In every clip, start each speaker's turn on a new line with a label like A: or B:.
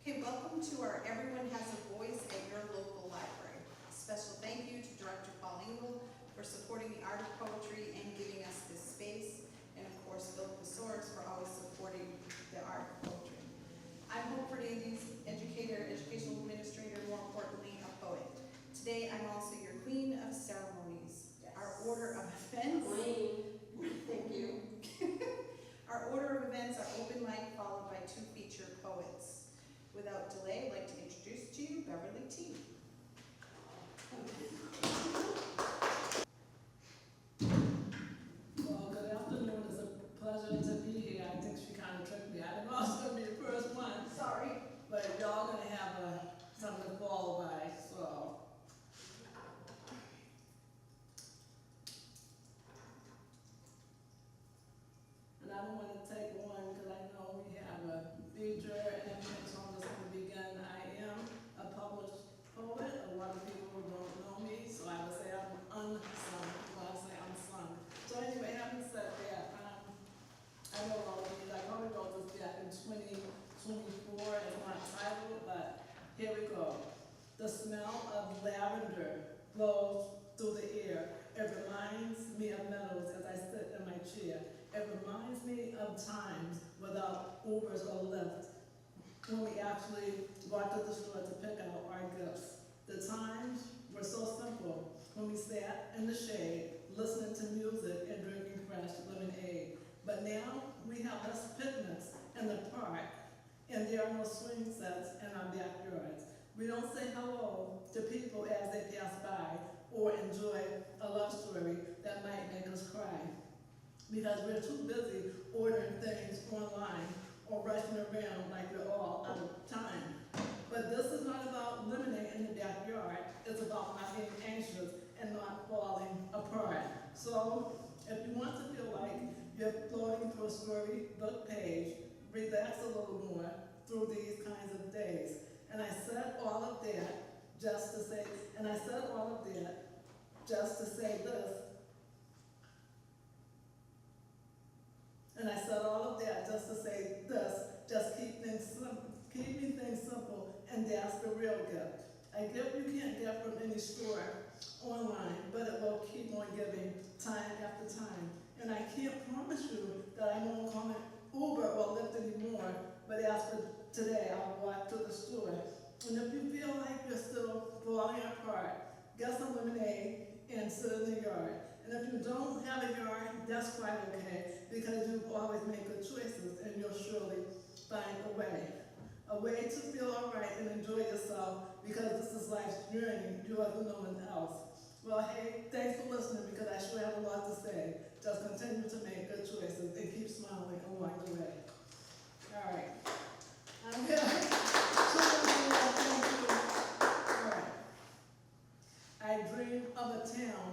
A: Okay, welcome to our Everyone Has a Voice at Your Local Library. A special thank you to Director Paul Engel for supporting the art of poetry and giving us this space, and of course Bill Pesoris for always supporting the art of poetry. I'm Hope Fernandez, educator, educational administrator, more importantly, a poet. Today I'm also your queen of ceremonies.
B: Yes.
A: Our order of events. Thank you. Our order of events are open mic followed by 2 featured poets. Without delay, I'd like to introduce to you Beverly T.
B: Well, good afternoon. It's a pleasure to be here. I think she kind of tricked me. I didn't know I was going to be the first one.
A: Sorry.
B: But y'all going to have something to follow by, so. And I don't want to take one because I know we have a feature and so I'm just going to begin. I am a published poet. A lot of people don't know me, so I would say I'm unsung. Well, I say unsung. So anyway, having said that, I know all of these. I probably wrote this back in 2024 as my title, but here we go. The smell of lavender blows through the air. It reminds me of meadows as I sit in my chair. It reminds me of times without Ubers or Lyft, when we actually walked to the store to pick out our gifts. The times were so simple when we sat in the shade, listening to music and drinking fresh lemonade. But now we have less picnics in the park, and there are no swing sets in our backyards. We don't say hello to people as they pass by or enjoy a love story that might make us cry, because we're too busy ordering things online or rushing around like we're all out of time. But this is not about lemonade in the backyard. It's about not being anxious and not falling apart. So if you want to feel like you're floating through a storybook page, relax a little more through these kinds of days. And I said all of that just to say, this. And I said all of that just to say this, just keeping things simple, and that's the real gift. A gift you can't get from any store online, but it will keep on giving time after time. And I can't promise you that I won't call it Uber or Lyft anymore, but as for today, I'll walk to the store. And if you feel like you're still falling apart, get some lemonade and sit in the yard. And if you don't have a yard, that's quite okay, because you've always made good choices and you'll surely find a way to feel all right and enjoy yourself, because this is life's journey, yours and no one else. Well, hey, thanks for listening, because I sure have a lot to say. Just continue to make good choices and keep smiling along the way. All right. I'm here. Thank you. All right. I dream of a town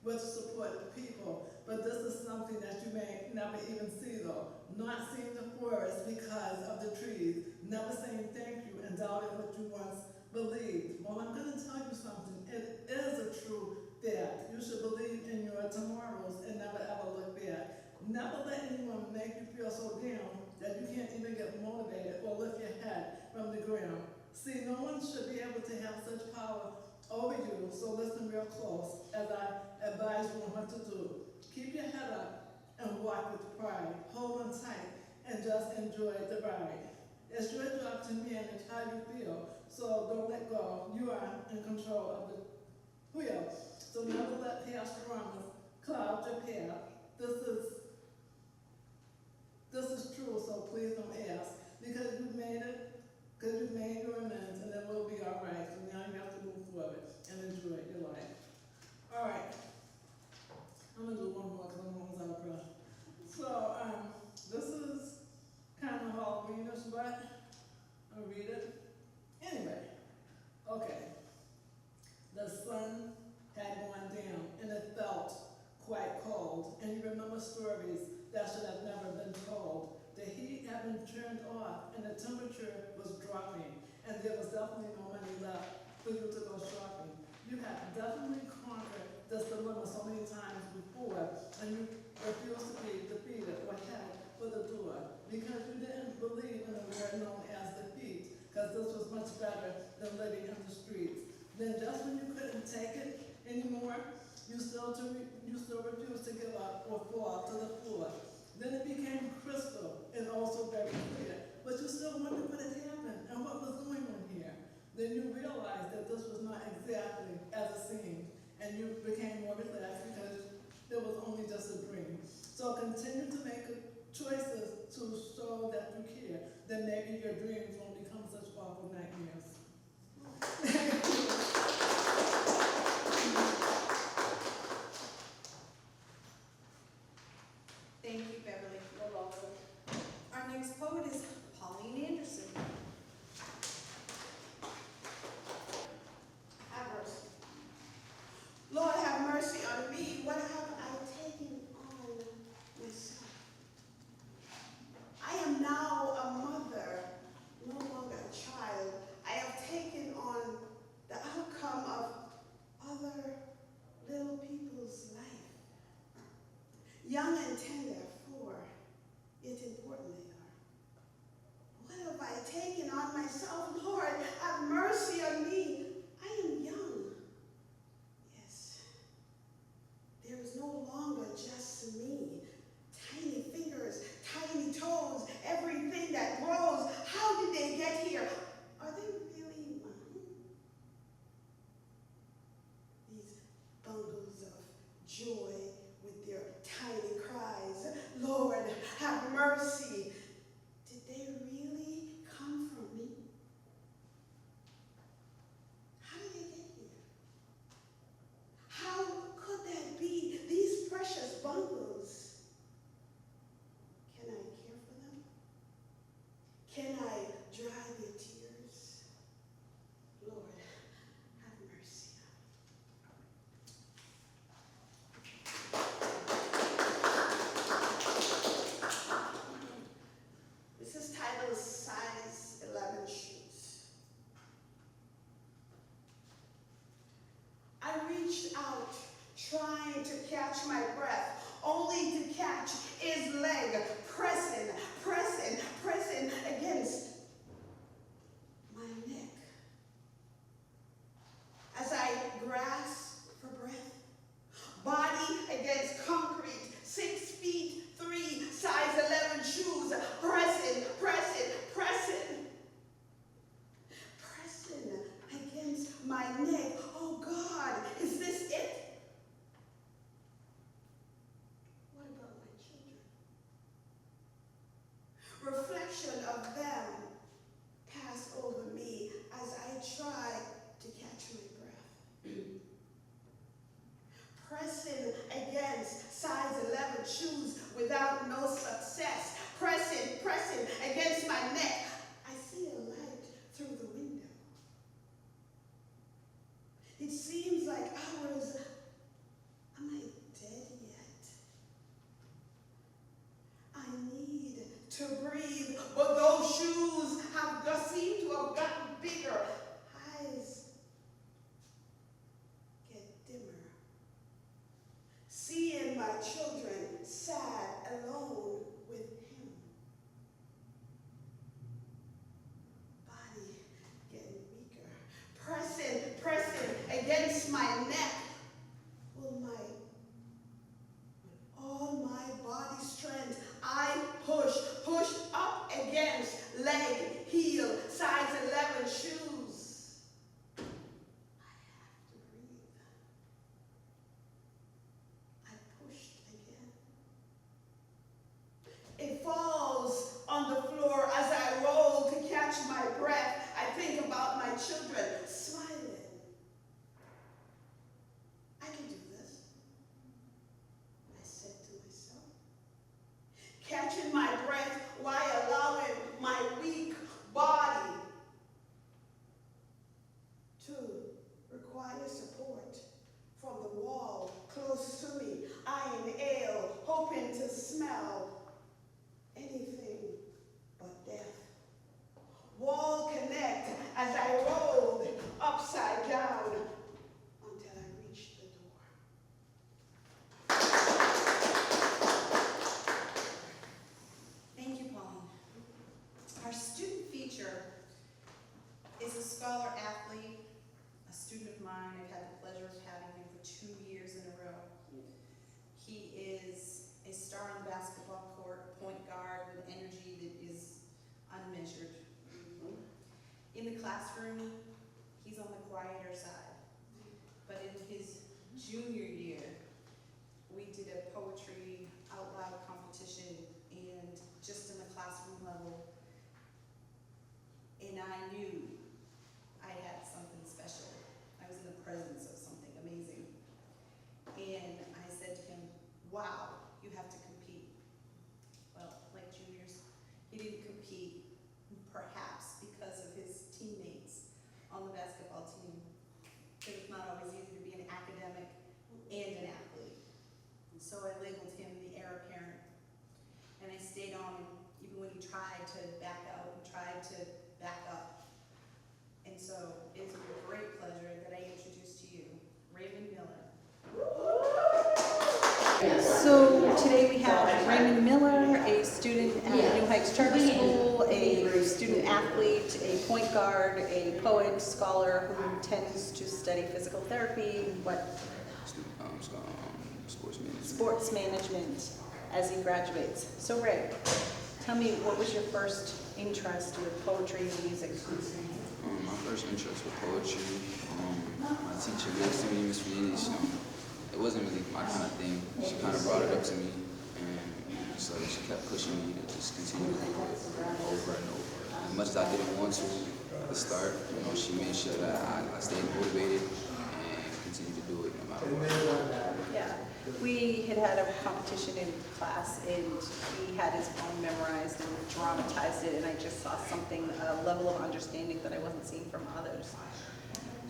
B: with support people, but this is something that you may never even see though. Not seeing the forest because of the trees, never saying thank you and doubting what you once believed. Well, I'm going to tell you something. It is a true fact. You should believe in your tomorrows and never ever look back. Never let anyone make you feel so down that you can't even get motivated or lift your head from the ground. See, no one should be able to have such power over you, so listen real close as I advise you on what to do. Keep your head up and walk with pride. Hold on tight and just enjoy the ride. It's your job to manage how you feel, so don't let go. You are in control of the wheel. So never let past traumas cloud your path. This is true, so please don't ask, because you've made it, because you've made your amends, and it will be all right. So now you have to move forward and enjoy your life. All right. I'm going to do one more because I'm almost out of breath. So, this is kind of Halloweenish, but I'll read it. Anyway, okay. The sun had gone down and it felt quite cold. And you remember stories that should have never been told. The heat had been turned off and the temperature was dropping. And there was definitely no money left for you to go shopping. You had definitely conquered this dilemma so many times before, and you refused to be defeated or head for the door because you didn't believe in a word known as defeat, because better than living in the streets. Then just when you couldn't take it anymore, you still refused to give up or fall to the floor. Then it became crystal and also very clear, but you still wondered what had happened and what was going on here. Then you realized that this was not exactly as it seemed, and you became more relaxed because it was only just a dream. So continue to make choices to show that you care. Then maybe your dreams won't become such awful nightmares.
A: Thank you, Beverly.
B: You're welcome.
A: Our next poet is Pauline Anderson.
C: Have mercy. Lord, have mercy on me. What have I taken on myself? I am now a mother, no longer a child. I have taken on the outcome of other little people's life. Young and tender, for yet important they are. What have I taken on myself? Lord, have mercy on me. I am young. Yes. There is no longer just me. Tiny fingers, tiny toes, everything that grows. How did they get here? Are they really mine? These bundles of joy with their tiny cries. Lord, have mercy. Did they really come from me? How did they get here? How could that be? These precious bundles. Can I care for them? Can I dry their tears? Lord, have mercy. This is titled Size 11 Shoes. I reached out, trying to catch my breath, only to catch his leg, pressing against my neck. As I grasped for breath, body against concrete, 6 feet 3, size 11 shoes, pressing against my neck. Oh God, is this it? What about my children? Reflection of them passed over me as I tried to catch my breath. Pressing against size 11 shoes without no success. Pressing against my neck. I see a light through the window. It seems like hours. Am I dead yet? I need to breathe, but those shoes seem to have gotten bigger. Eyes get dimmer. Seeing my children sad, alone with him. Body getting weaker. Pressing against my neck. With all my body strength, I push up against leg, heel, size 11 shoes. I have to breathe. I pushed again. It falls on the floor as I roll to catch my breath. I think about my children smiling. I can do this, I said to myself. Catching my breath while allowing my weak body to require support from the wall close to me. I inhale, hoping to smell anything but death. Wall connect as I rolled upside down until I reached the door.
A: Thank you, Pauline. Our student feature is a classroom, he's on the quieter side. But in his junior year, we did a poetry out loud competition, and just in the classroom level, and I knew I had something special. I was in the presence of something amazing. And I said to him, wow, you have to compete. Well, like juniors, he didn't compete, perhaps because of his teammates on the basketball team. It was not always easy to be an academic and an athlete. So I labeled him the heir apparent. And I stayed on even when he tried to back out and tried to back up. And so it's a great pleasure that I introduce to you Raymond Miller. So today we have Raymond Miller, a student at New Heights Charter School, a student athlete, a point guard, a poet, scholar who intends to study physical therapy, sports management as he graduates. So Ray, tell me, what was your first interest with poetry and music?
D: My first interest with poetry, my teacher gave to me, Miss Venus, it wasn't really my kind of thing. She kind of brought it up to me, and so she kept pushing me to just continue to do it over and over. As much as I didn't want to at the start, she made sure that I stayed motivated and continued to do it no matter what.
A: Yeah, we had a competition in class, and he had his poem memorized and dramatized it, and I just saw something, a level of understanding that I wasn't seeing from others.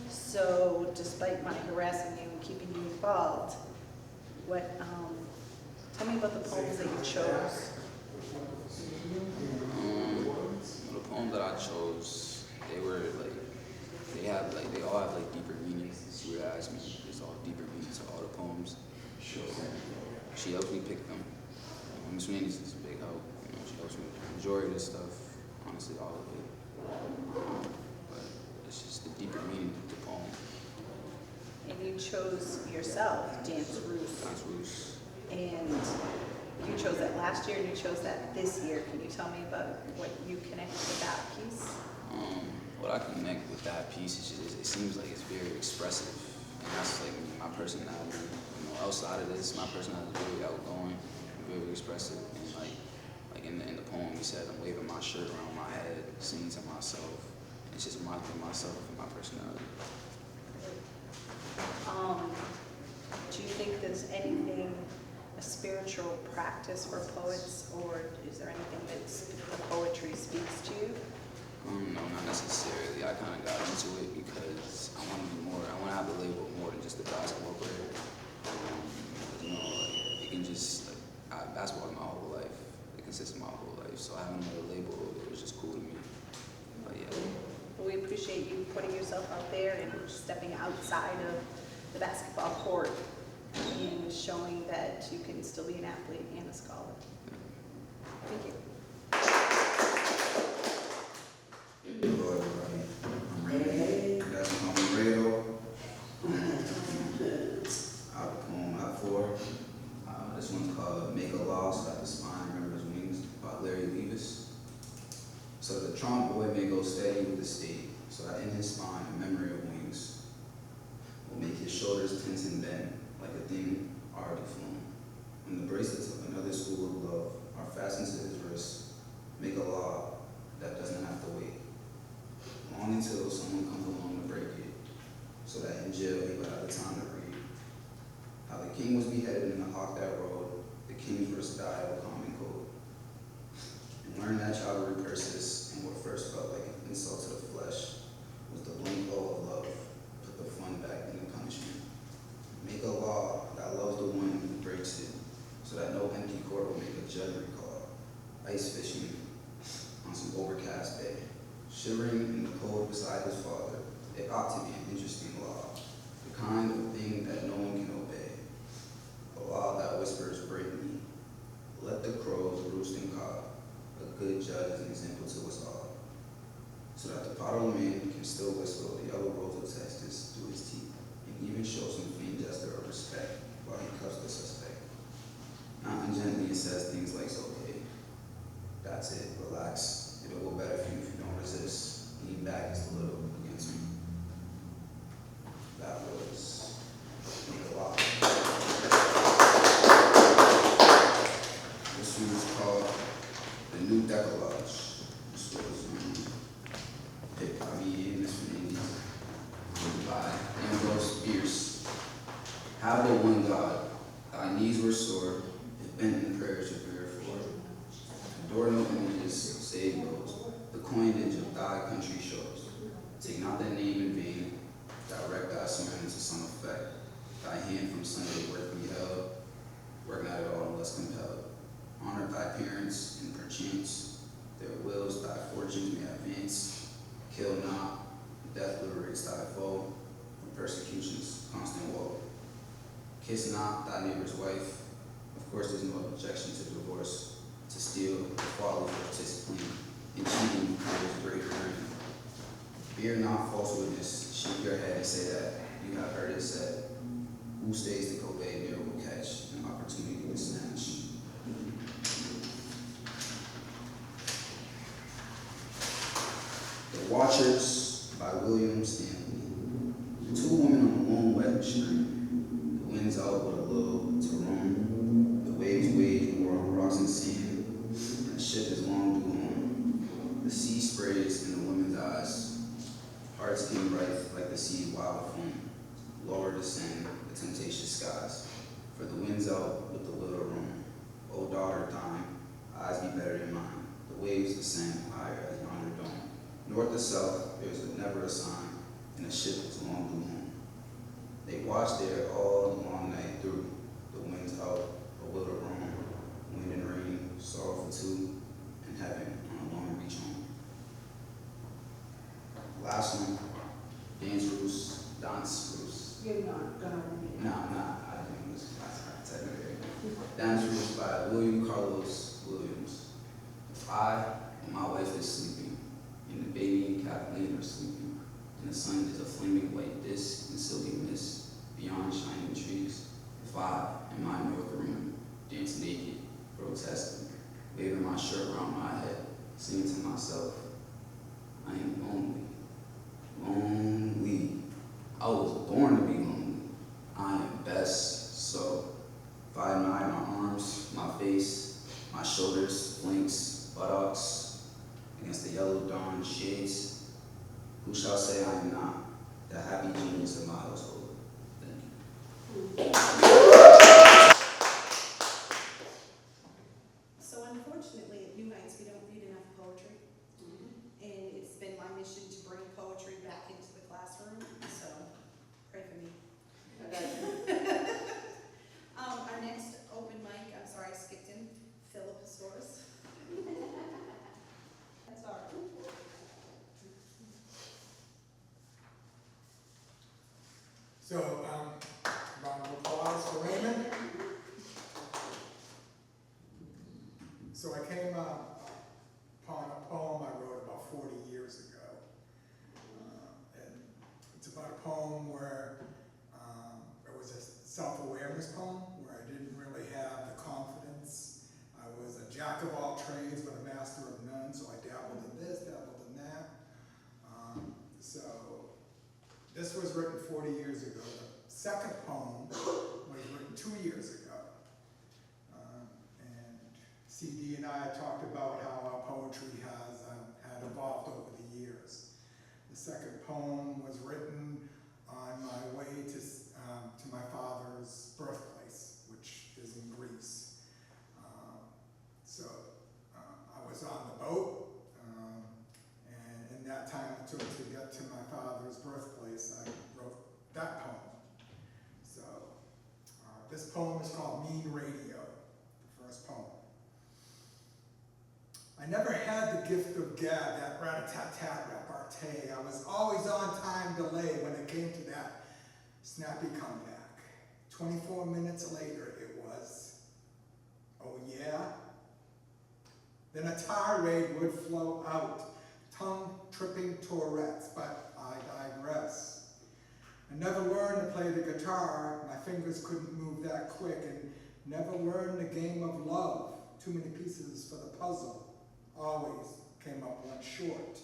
A: So despite my harassing you and keeping you involved, tell me about the poems that you chose.
D: The poems that I chose, they all have deeper meanings. If you were to ask me, there's all deeper meanings to all the poems. She helps me pick them. Miss Venus is a big help. She helps me with the majority of this stuff, honestly, all of it. But it's just the deeper meaning of the poem.
A: And you chose yourself, Dance Roost.
D: Dance Roost.
A: And you chose that last year, and you chose that this year. Can you tell me about what you connect with that piece?
D: What I connect with that piece is just, it seems like it's very expressive, and that's like my personality. Outside of this, my personality is very outgoing, very expressive, and like in the poem, he said, I'm waving my shirt around my head, singing to myself. It's just my myself and my personality.
A: Do you think there's anything, a spiritual practice for poets, or is there anything that poetry speaks to you?
D: No, not necessarily. I kind of got into it because I want to be more, I want to have a label more than just a basketball player. It can just, basketball is my whole life. It consists of my whole life. So having another label, it was just cool to me. But yeah.
A: Well, we appreciate you putting yourself out there and stepping outside of the basketball court and showing that you can still be an athlete and a scholar. Thank you.
E: Hello, everybody. I'm Ray. You guys can call me Rayo. I have a poem out for. This one's called Make a Law So That the Spine Remembers Wings by Larry Levis. So the Trump boy may go steady with the state, so that in his spine a memory of wings will make his shoulders tense and bend like a thing already flown. When the bracelets of another school of love are fastened to his wrist, make a law that doesn't have to wait. Long until someone comes along to break it, so that in jail he would have the time to read. How the king was beheaded in the hawk that rode, the king's wrist died of a common code. And learn that chivalry persists, and what first felt like an insult to the flesh was the blank blow of love, put the fun back in the punishment. Make a law that loves the one who breaks it, so that no empty court will make a judge recall. Ice fishing on some overcast day. Shivering in the cold beside his father, it ought to be an interesting law, the kind of thing that no one can obey. A law that whispers, break me. Let the crows roost and caw. A good judge is an example to us all. So that the Parliament can still whistle the yellow rose of Texas through his teeth, and even show some faint gesture of respect while he cuffs the suspect. Not ungently, it says things like, it's okay. That's it, relax. It'll go better for you if you don't resist. Lean back just a little bent in prayer to bear for. Adore no images, save those, the coinage of thy country shows. Take not thy name in vain, direct thy sermon to some effect. Thy hand from Sunday work beheld, work not at all unless compelled. Honor thy parents, and perchance their wills thy fortunes may advance. Kill not, death liberates thy foe from persecution's constant woe. Kiss not thy neighbor's wife. Of course, there's no objection to divorce. To steal, to folly, for discipline, and cheating is greater than. Fear not false witness. Shake your head and say that you have heard it said. Who stays to obey, never will catch an opportunity to snatch. The Watchers by William Stanley. Two women on a long wet stream. The wind's out with a low to roam. The waves wage war on rocks and sand. And the ship is long due home. The sea sprays in the women's eyes. Hearts getting right like the sea's wild foam. Lower descend the temptatious skies. For the wind's out with the will to roam. O daughter thine, eyes be better than mine. The waves ascend higher as yonder dome. North to south, there is never a sign, and the ship is long due home. They watch there all the long night through. The wind's out, a will to roam. Wind and rain, sorrow for two, and heaven on a long reach home. Last one, dance roost.
C: You're not gonna read.
E: I think it was technically. Dance Roost by William Carlos Williams. I and my wife is sleeping, and the baby and Kathleen are sleeping, and the sun is a flaming white disk in silky mist beyond shining trees. If I, in my north room, dance naked, protesting, waving my shirt around my head, singing to myself, I am lonely, lonely. I was born to be lonely. I am best so. If I admire my arms, my face, my shoulders, flanks, buttocks, against the yellow dawn shades, who shall say I am not the happy genius of my household? Thank you.
A: So unfortunately, at Unites, we don't read enough poetry. And it's been my mission to bring poetry back into the classroom, so pray for me. Our next open mic, I'm sorry, I skipped him, Philip Soros. That's all right.
F: So, round of applause for Raymond. So I came upon a poem I wrote about 40 years ago. And it's about a poem where it was a self-awareness poem where I didn't really have the confidence. I was a jack of all trades but a master of none, so I dabbled in this, dabbled in that. So this was written 40 years ago. The second poem was written 2 years ago. And CD and I talked about how our poetry had evolved over the years. The second poem was written on my way to my father's birthplace, which is in Greece. So I was on the boat, and in that time it took to get to my father's birthplace, I wrote that poem. So this poem is called Mean Radio, the first poem. I never had the gift of gab, that rat-a-tat-tat repartee. I was always on time delay when it came to that snappy comeback. 24 minutes later it was, oh yeah? Then a tirade would flow out, tongue-tripping Tourette's, but I digress. I never learned to play the guitar, my fingers couldn't move that quick, and never learned the game of love. Too many pieces for the puzzle, always came up one short.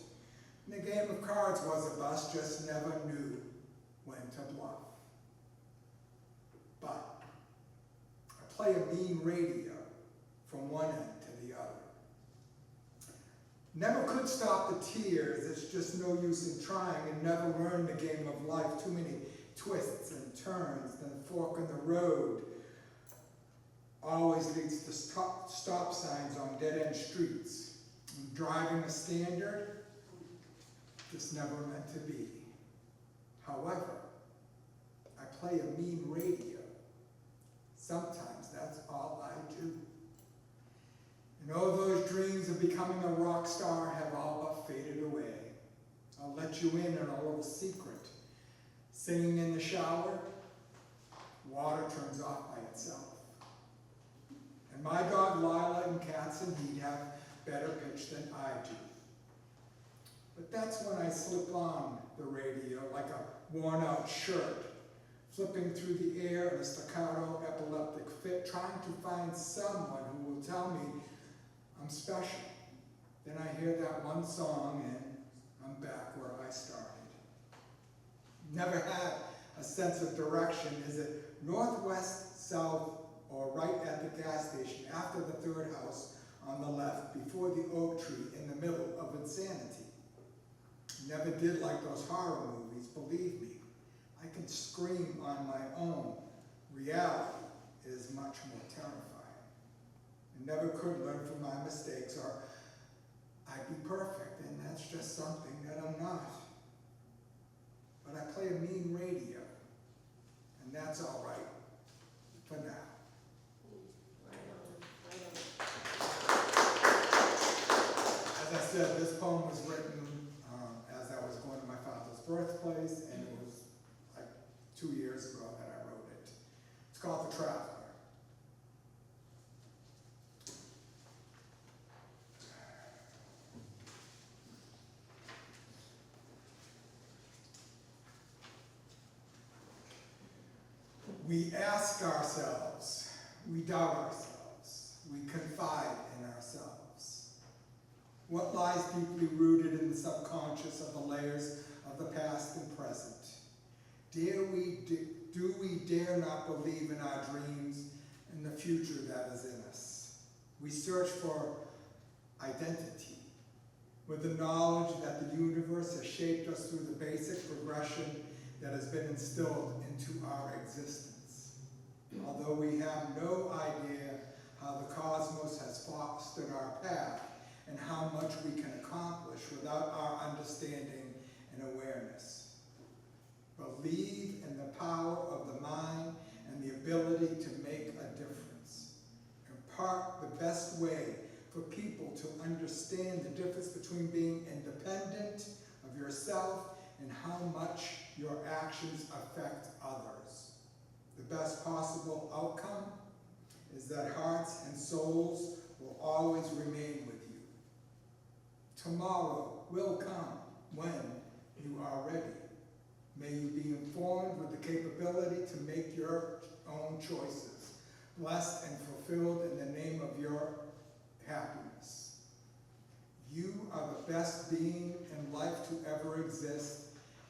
F: And the game of cards was a bust, just never knew when to bluff. But I play a mean radio from one end to the other. Never could stop the tears, it's just no use in trying, and never learned the game of life. Too many twists and turns, then fork in the road. always leads to stop signs on dead-end streets. And driving a standard, just never meant to be. However, I play a mean radio. Sometimes that's all I do. And all those dreams of becoming a rock star have all but faded away. I'll let you in on a little secret. Singing in the shower, water turns off by itself. And my dog Lila and cats and he'd have better pitch than I do. But that's when I slip on the radio like a worn-out shirt, flipping through the air in a staccato epileptic fit, trying to find someone who will tell me I'm special. Then I hear that one song and I'm back where I started. Never had a sense of direction. Is it northwest, south, or right at the gas station after the third house on the left before the oak tree in the middle of insanity? Never did like those horror movies, believe me. I can scream on my own. Reality is much more terrifying. I never could learn from my mistakes or I'd be perfect, and that's just something that I'm not. But I play a mean radio, and that's all right for now. As I said, this poem was written as I was going to my father's birthplace, and it was like 2 years ago that I wrote it. It's called The Traveler. We ask ourselves, we doubt ourselves, we confide in ourselves. What lies deeply rooted in the subconscious of the layers of the past and present? Do we dare not believe in our dreams and the future that is in us? We search for identity with the knowledge that the universe has shaped us through the basic progression that has been instilled into our existence. Although we have no idea how the cosmos has fostered our path and how much we can accomplish without our understanding and awareness. Believe in the power of the mind and the ability to make a difference. In part, the best way for people to understand the difference between being independent of yourself and how much your actions affect others. The best possible outcome is that hearts and souls will always remain with you. Tomorrow will come when you are ready. May you be informed with the capability to make your own choices, blessed and fulfilled in the name of your happiness. You are the best being in life to ever exist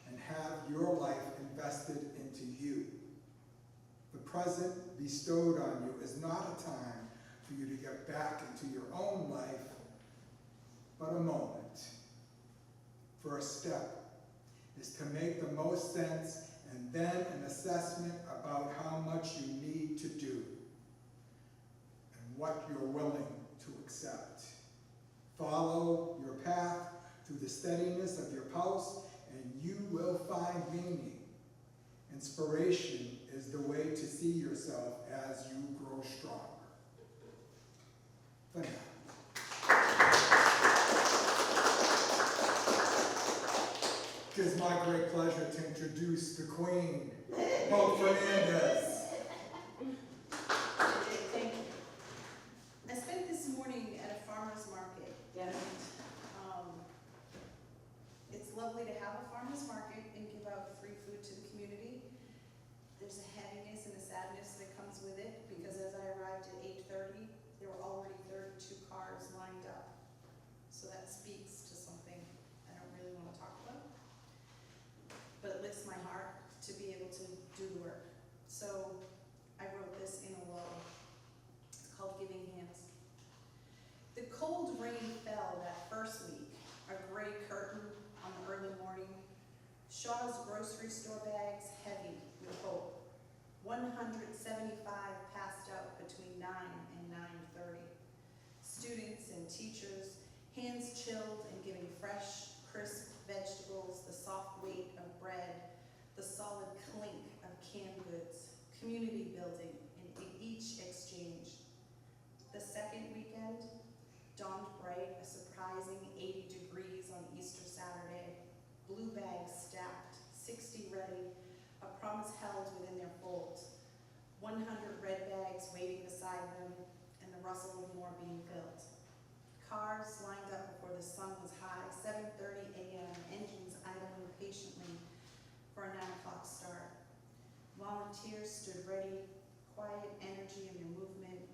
F: and have your life invested into you. The present bestowed on you is not a time for you to get back into your own life, but a moment. First step is to make the most sense and then an assessment about how much you need to do and what you're willing to accept. Follow your path through the steadiness of your pulse and you will find meaning. Inspiration is the way to see yourself as you grow stronger. For now. It is my great pleasure to introduce the Queen, Pope Fernandez.
A: Thank you. I spent this morning at a farmer's market.
B: Yes.
A: It's lovely to have a farmer's market and give out free food to the community. There's a heaviness and a sadness that comes with it because as I arrived at 8:30, there were already 32 cars lined up. So that speaks to something I don't really want to talk about. But it lifts my heart to be able to do the work. So I wrote this in a lull. It's called Giving Hands. The cold rain fell that first week, a gray curtain on the early morning. Shaw's grocery store bags heavy with hope. 175 passed out between 9 and teachers, hands chilled and giving fresh, crisp vegetables, the soft weight of bread, the solid clink of canned goods, community building in each exchange. The second weekend dawned bright, a surprising 80 degrees on Easter Saturday, blue bags stacked, 60 ready, a promise held within their folds, 100 red bags waiting beside them, and the rustle of more being built. Cars lined up before the sun was high, 7:30 a.m., engines idling patiently for a 9 o'clock start. Volunteers stood ready, quiet energy in their movement.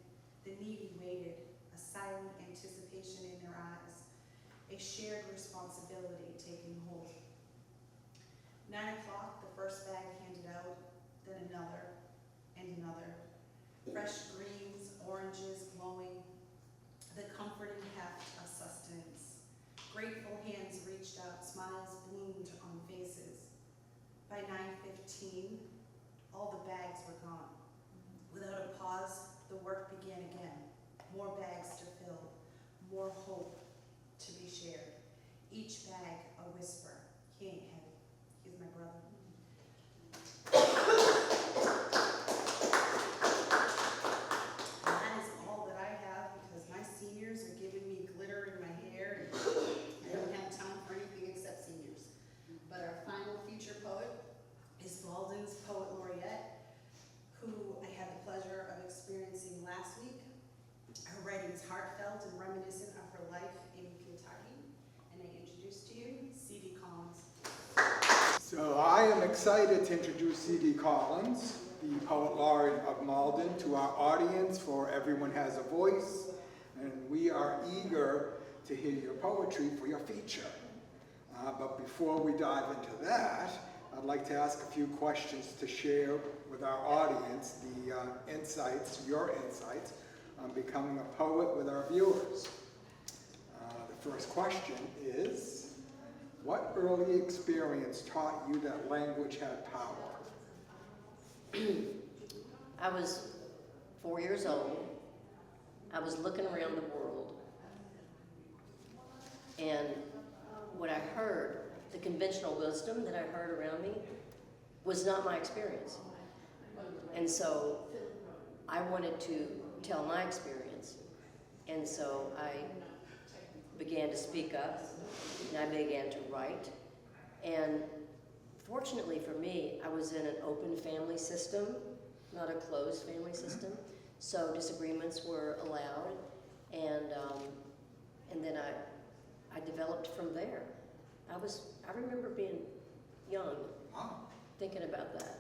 A: The needy waited, a silent anticipation in their eyes, a shared responsibility taking hold. 9 o'clock, the first bag handed out, then another and another. Fresh greens, oranges glowing, the comforting heft of sustenance. Grateful hands reached out, smiles bloomed on faces. By 9:15, all the bags were gone. Without a pause, the work began again. More bags to fill, more hope to be shared. Each bag a whisper. He ain't heavy, he's my brother. That is all that I have because my seniors are giving me glitter in my hair and I don't have time for anything except seniors. But our final feature poet is Walden's Poet Laureate, who I had the pleasure of experiencing last week. Her writing is heartfelt and reminiscent of her life in Kentucky. And I introduce to you C.D. Collins.
F: So I am excited to introduce C.D. Collins, the Poet Laureate of Malden, to our audience for Everyone Has a Voice, and we are eager to hear your poetry for your feature. But before we dive into that, I'd like to ask a few questions to share with our audience, your insights on becoming a poet with our viewers. The first question is, what early experience taught you that language had power?
G: I was 4 years old. I was looking around the world, and what I heard, the conventional wisdom that I heard around me, was not my experience. And so I wanted to tell my experience. And so I began to speak up, and I began to write. And fortunately for me, I was in an open family system, not a closed family system. So disagreements were allowed, and then I developed from there. I remember being young,
F: Wow.
G: thinking about that.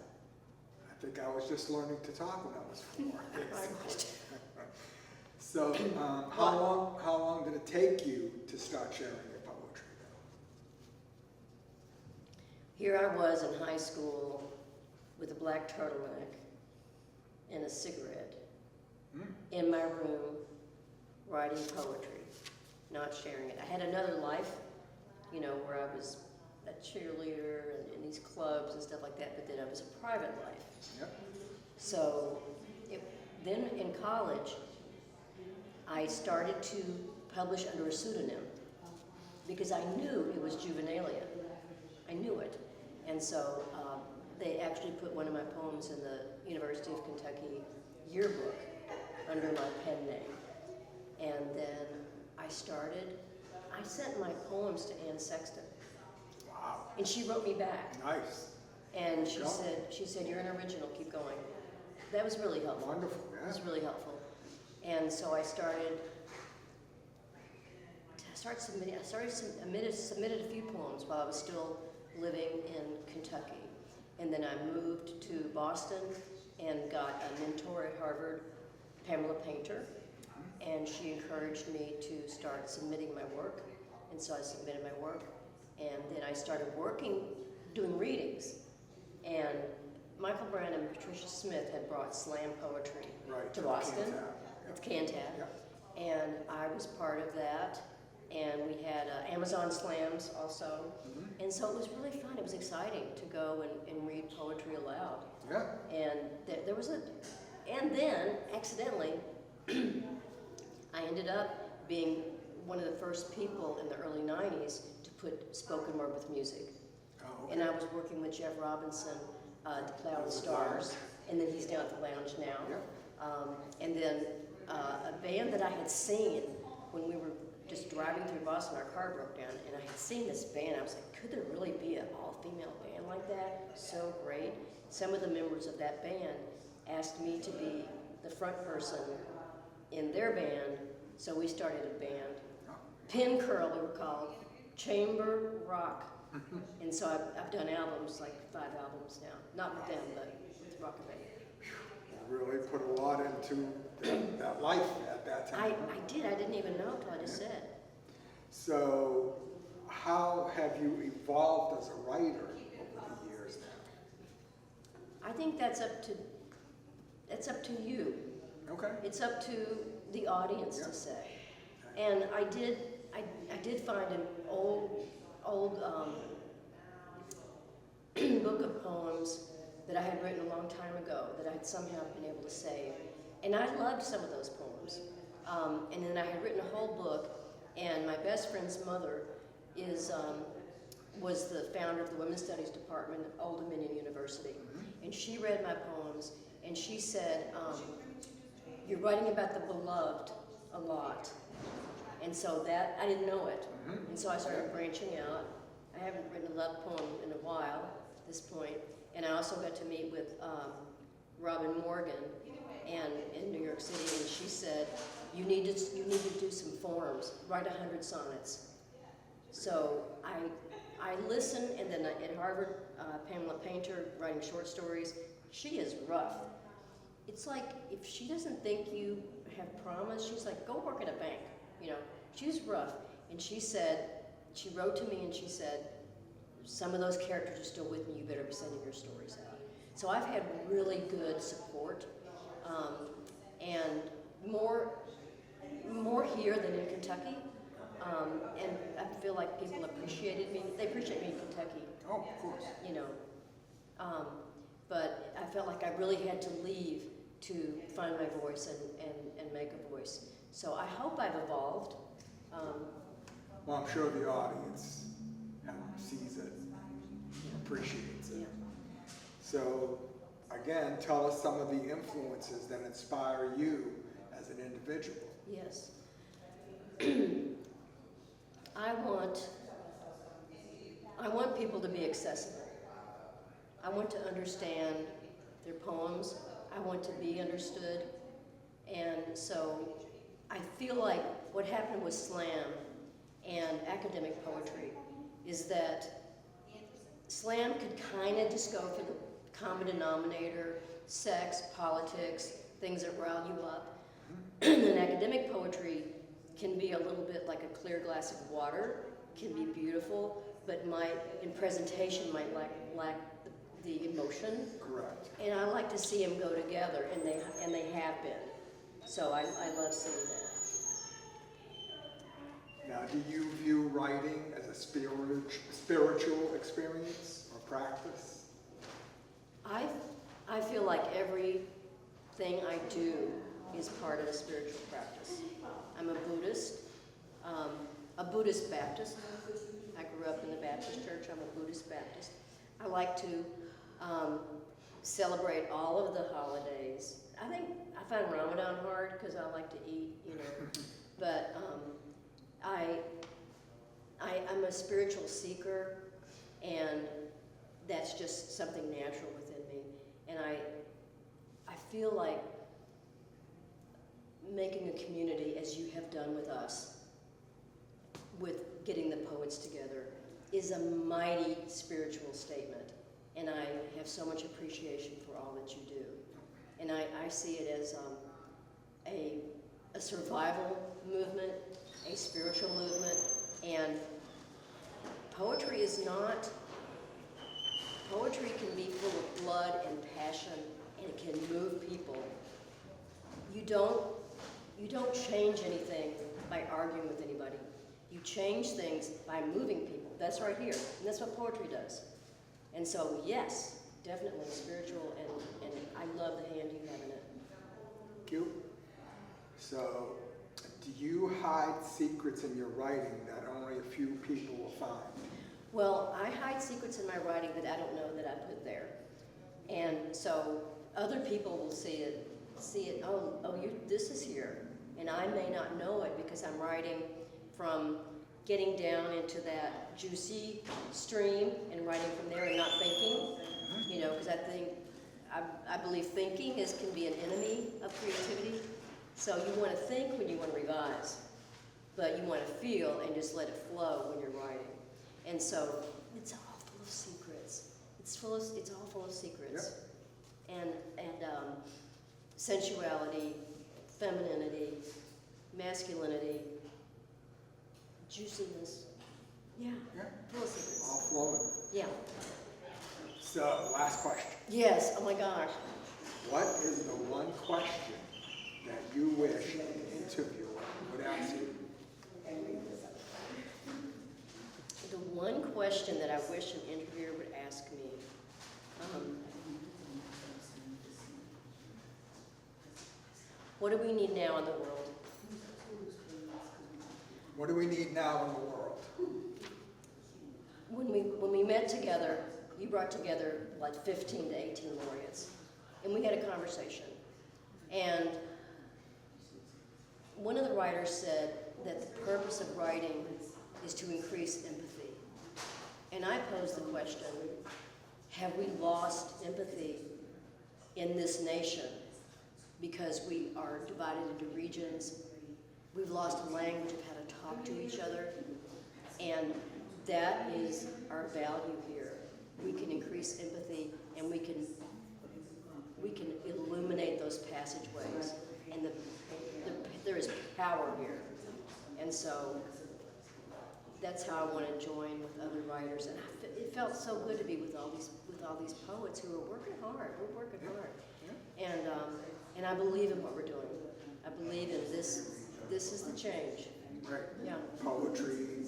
F: I think I was just learning to talk when I was 4.
G: Right.
F: So how long did it take you to start sharing your poetry?
G: Here I was in high school with a black turtleneck and a cigarette in my room writing poetry, not sharing it. I had another life, where I was a cheerleader and in these clubs and stuff like that, but then I was a private life.
F: Yep.
G: So then in college, I started to publish under a pseudonym because I knew it was juvenilia. I knew it. And so they actually put one of my poems in the University of Kentucky yearbook under my pen name. And then I sent my poems to Ann Sexton.
F: Wow.
G: And she wrote me back.
F: Nice.
G: And she
F: Go.
G: said, you're an original, keep going. That was really helpful.
F: Wonderful,
G: It
F: yeah.
G: was really helpful. And so I submitted a few poems while I was still living in Kentucky. And then I moved to Boston and got a mentor at Harvard, Pamela Painter, and she encouraged me to start submitting my work. And so I submitted my work, and then I started doing readings. And Michael Brand and Patricia Smith had brought slam poetry to Boston. It's Cantab.
F: Yeah.
G: And I was part of that. And we had Amazon slams also. And so it was really fun. It was exciting to go and read poetry aloud.
F: Yeah.
G: And and then accidentally, I ended up being one of the first people in the early 90s to put spoken word with music.
F: Oh,
G: And
F: okay.
G: I was working with Jeff Robinson, the Cloud Stars, and then he's down at the lounge now. And then a band that I had seen when we were just driving through Boston, our car broke down, and I had seen this band. I was like, could there really be an all-female band like that? So great. Some of the members of that band asked me to be the front person in their band, so we started a band. Pin Curl, we were called, Chamber Rock. And so I've done albums, like 5 albums now. Not with them, but with Rockabilly.
F: You really put a lot into that life at that
G: I
F: time.
G: did, I didn't even know until I just said.
F: So, how have you evolved as a writer over the years now?
G: I think that's up to you.
F: Okay.
G: It's up to the audience
F: Yeah.
G: to say. And I did find an old book of poems that I had written a long time ago that I had somehow been able to save. And I loved some of those poems. And then I had written a whole book, and my best friend's mother was the founder of the Women's Studies Department at Old Dominion University. And she read my poems, and she said, you're writing about the beloved a lot. And so that, I didn't know it. And so I started branching out. I haven't written a love poem in a while at this point. And I also got to meet with Robin Morgan in New York City, and she said, you need to do some forms, write 100 sonnets. So I listened, and then at Harvard, Pamela Painter, writing short stories, she is rough. It's like, if she doesn't think you have promise, she's like, go work at a bank, you know. She's rough, and she said, she wrote to me and she said, some of those characters are still with me, you better be sending your stories out. So I've had really good support, and more here than in Kentucky, and I feel like people appreciated me. They appreciate me in Kentucky,
F: Oh, of course.
G: you know. But I felt like I really had to leave to find my voice and make a voice. So I hope I've evolved.
F: Well, I'm sure the audience sees it, appreciates it.
G: Yeah.
F: So, again, tell us some of the influences that inspire you as an individual.
G: Yes. I want people to be accessible. I want to understand their poems. I want to be understood. And so I feel like what happened with slam and academic poetry is that slam could kind of just go for the common denominator, sex, politics, things that rile you up. And academic poetry can be a little bit like a clear glass of water, can be beautiful, but in presentation might lack the emotion.
F: Correct.
G: And I like to see them go together, and they have been. So I love seeing that.
F: Now, do you view writing as a spiritual experience or practice?
G: I feel like everything I do is part of a spiritual practice. I'm a Buddhist Baptist. I grew up in the Baptist church. I'm a Buddhist Baptist. I like to celebrate all of the holidays. I find Ramadan hard because I like to eat, you know. But I'm a spiritual seeker, and that's just something natural within me. And I feel like making a community, as you have done with us, with getting the poets together, is a mighty spiritual statement. And I have so much appreciation for all that you do. And I see it as a survival movement, a spiritual movement, and poetry can be full of blood and passion, and it can move people. You don't change anything by arguing with anybody. You change things by moving people. That's right here, and that's what poetry does. And so, yes, definitely spiritual, and I love the hand you have in it.
F: Thank you. So, Do you hide secrets in your writing that only a few people will find?
G: Well, I hide secrets in my writing that I don't know that I put there. And so other people will see it, this is here. And I may not know it because I'm writing from getting down into that juicy stream and writing from there and not thinking, you know, because I believe thinking can be an enemy of creativity. So you want to think when you want to revise, but you want to feel and just let it flow when you're writing. And so it's all full of secrets. It's all full of secrets. Yep. And sensuality, femininity, masculinity, juiciness. Yeah. Full of secrets.
F: All flowing.
G: Yeah.
F: So, last question.
G: Yes. Oh my gosh.
F: What is the one question that you wish an interviewer would ask you?
G: The one question that I wish an interviewer would ask me, what do we need now in the world?
F: What do we need now in the world?
G: When we met together, you brought together like 15 to 18 laureates, and we had a conversation. And one of the writers said that the purpose of writing is to increase empathy. And I posed the question, have we lost empathy in this nation because we are divided into regions? We've lost a language of how to talk to each other, and that is our value here. We can increase empathy, and we can illuminate those passageways, and there is power here. And so that's how I want to join with other writers, and it felt so good to be with all these poets who are working hard. We're working hard, and I believe in what we're doing. I believe in this. This is the change.
F: Right.
G: Yeah.
F: Poetry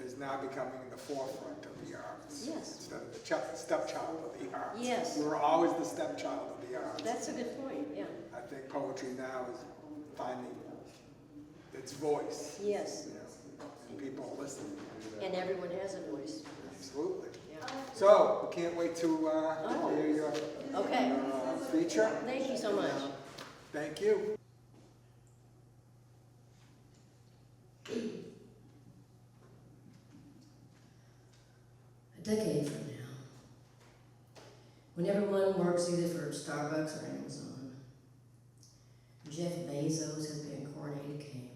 F: is now becoming the forefront of the arts.
G: Yes.
F: Instead of the stepchild of the arts.
G: Yes.
F: We were always the stepchild of the arts.
G: That's a good point. Yeah.
F: I think poetry now is finding its voice.
G: Yes.
F: You know, and people listen.
G: And everyone has a voice.
F: Absolutely.
G: Yeah.
F: So, we can't wait to hear your
G: Okay.
F: feature.
G: Thank you so much.
F: Thank you.
H: A decade from now, when everyone works either for Starbucks or Amazon, Jeff Bezos has been coronated king,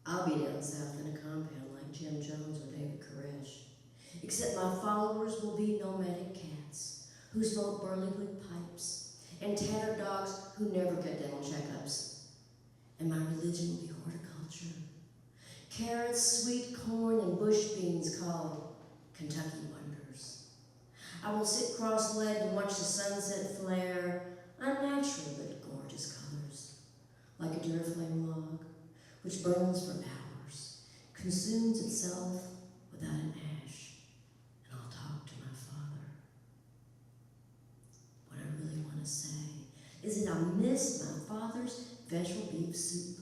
H: I'll be down south in a compound like Jim Jones or David Koresh, except my followers will be nomadic cats who smoke burleywood pipes and tattered dogs who never get dental checkups. And my religion will be horticulture. Carrots, sweet corn, and bush beans called Kentucky wonders. I will sit cross-legged and watch the sunset flare, unnatural but gorgeous colors, like a Duraflame log, which burns for hours, consumes itself without an ash, and I'll talk to my father. What I really want to say is that I miss my father's vegetable beef soup,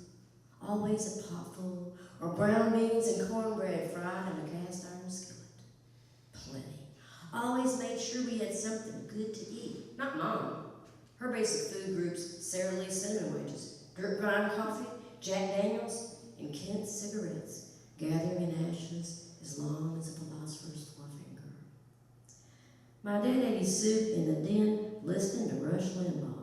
H: always a potful, or brown beans and cornbread fried in a cast iron skillet. Plenty. Always made sure we had something good to eat. Not Mom. Her basic food groups, Sara Lee cinnamon wedges, dirt grind coffee, Jack Daniels, and Kent cigarettes, gathering in ashes as long as a philosopher's forefinger. My dad ate his soup in the den, listening to Rush Limbaugh.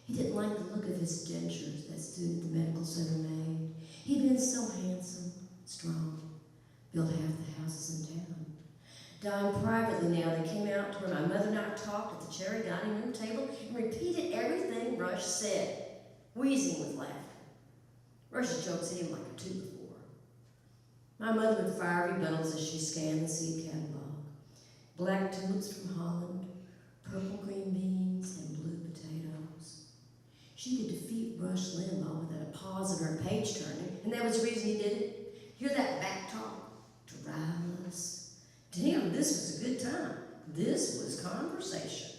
H: He didn't like the look of his dentures that student at the medical center made. He'd been so handsome, strong, built half the houses in town. Dying privately now, they came out to where my mother and I talked at the cherry dining room table and repeated everything Rush said, wheezing with laughter. Rush's jokes hit him like a 2 before. My mother would fire rebuttals as she scanned the seed catalog. Black tulips from Holland, purple green beans, and blue potatoes. She could defeat Rush Limbaugh without a pause in her page turning, and that was the reason he did it. Hear that back talk to rile us. To him, this was a good time. This was conversation.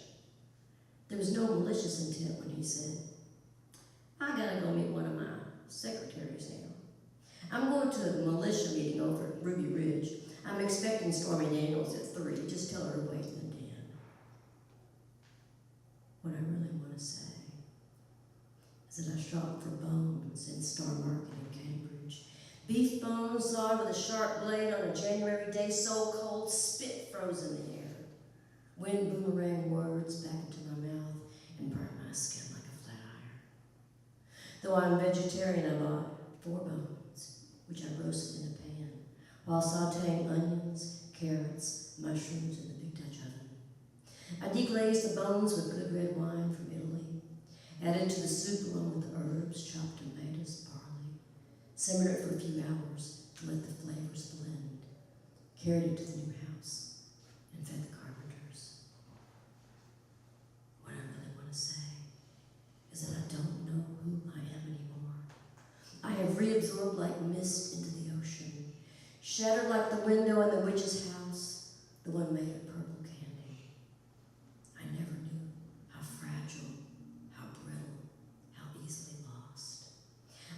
H: There was no malicious intent when he said, I gotta go meet one of my I'm going to a militia meeting over at Ruby Ridge. I'm expecting Stormy Daniels at 3. Just tell her to wait in the den. What I really want to say is that I shop for bones in Star Market in Cambridge. Beef bones sawed with a sharp blade on a January day, so cold, spit froze in the air. Wind boomerang words back into my mouth and burned my skin like a flat iron. Though I'm vegetarian, I bought 4 bones, which I roasted in a pan, while sauteing onions, carrots, mushrooms in the big Dutch oven. I deglazed the bones with good red wine from Italy, added to the soup along with the herbs, chopped tomatoes, barley, simmered it for a few hours to let the flavors blend, carried it to the new house, and fed the carpenters. What I really want to say is that I don't know who I am anymore. I have reabsorbed like mist into the ocean, shattered like the window in the witch's house, the one made of purple candy. I never knew how fragile, how brittle, how easily lost.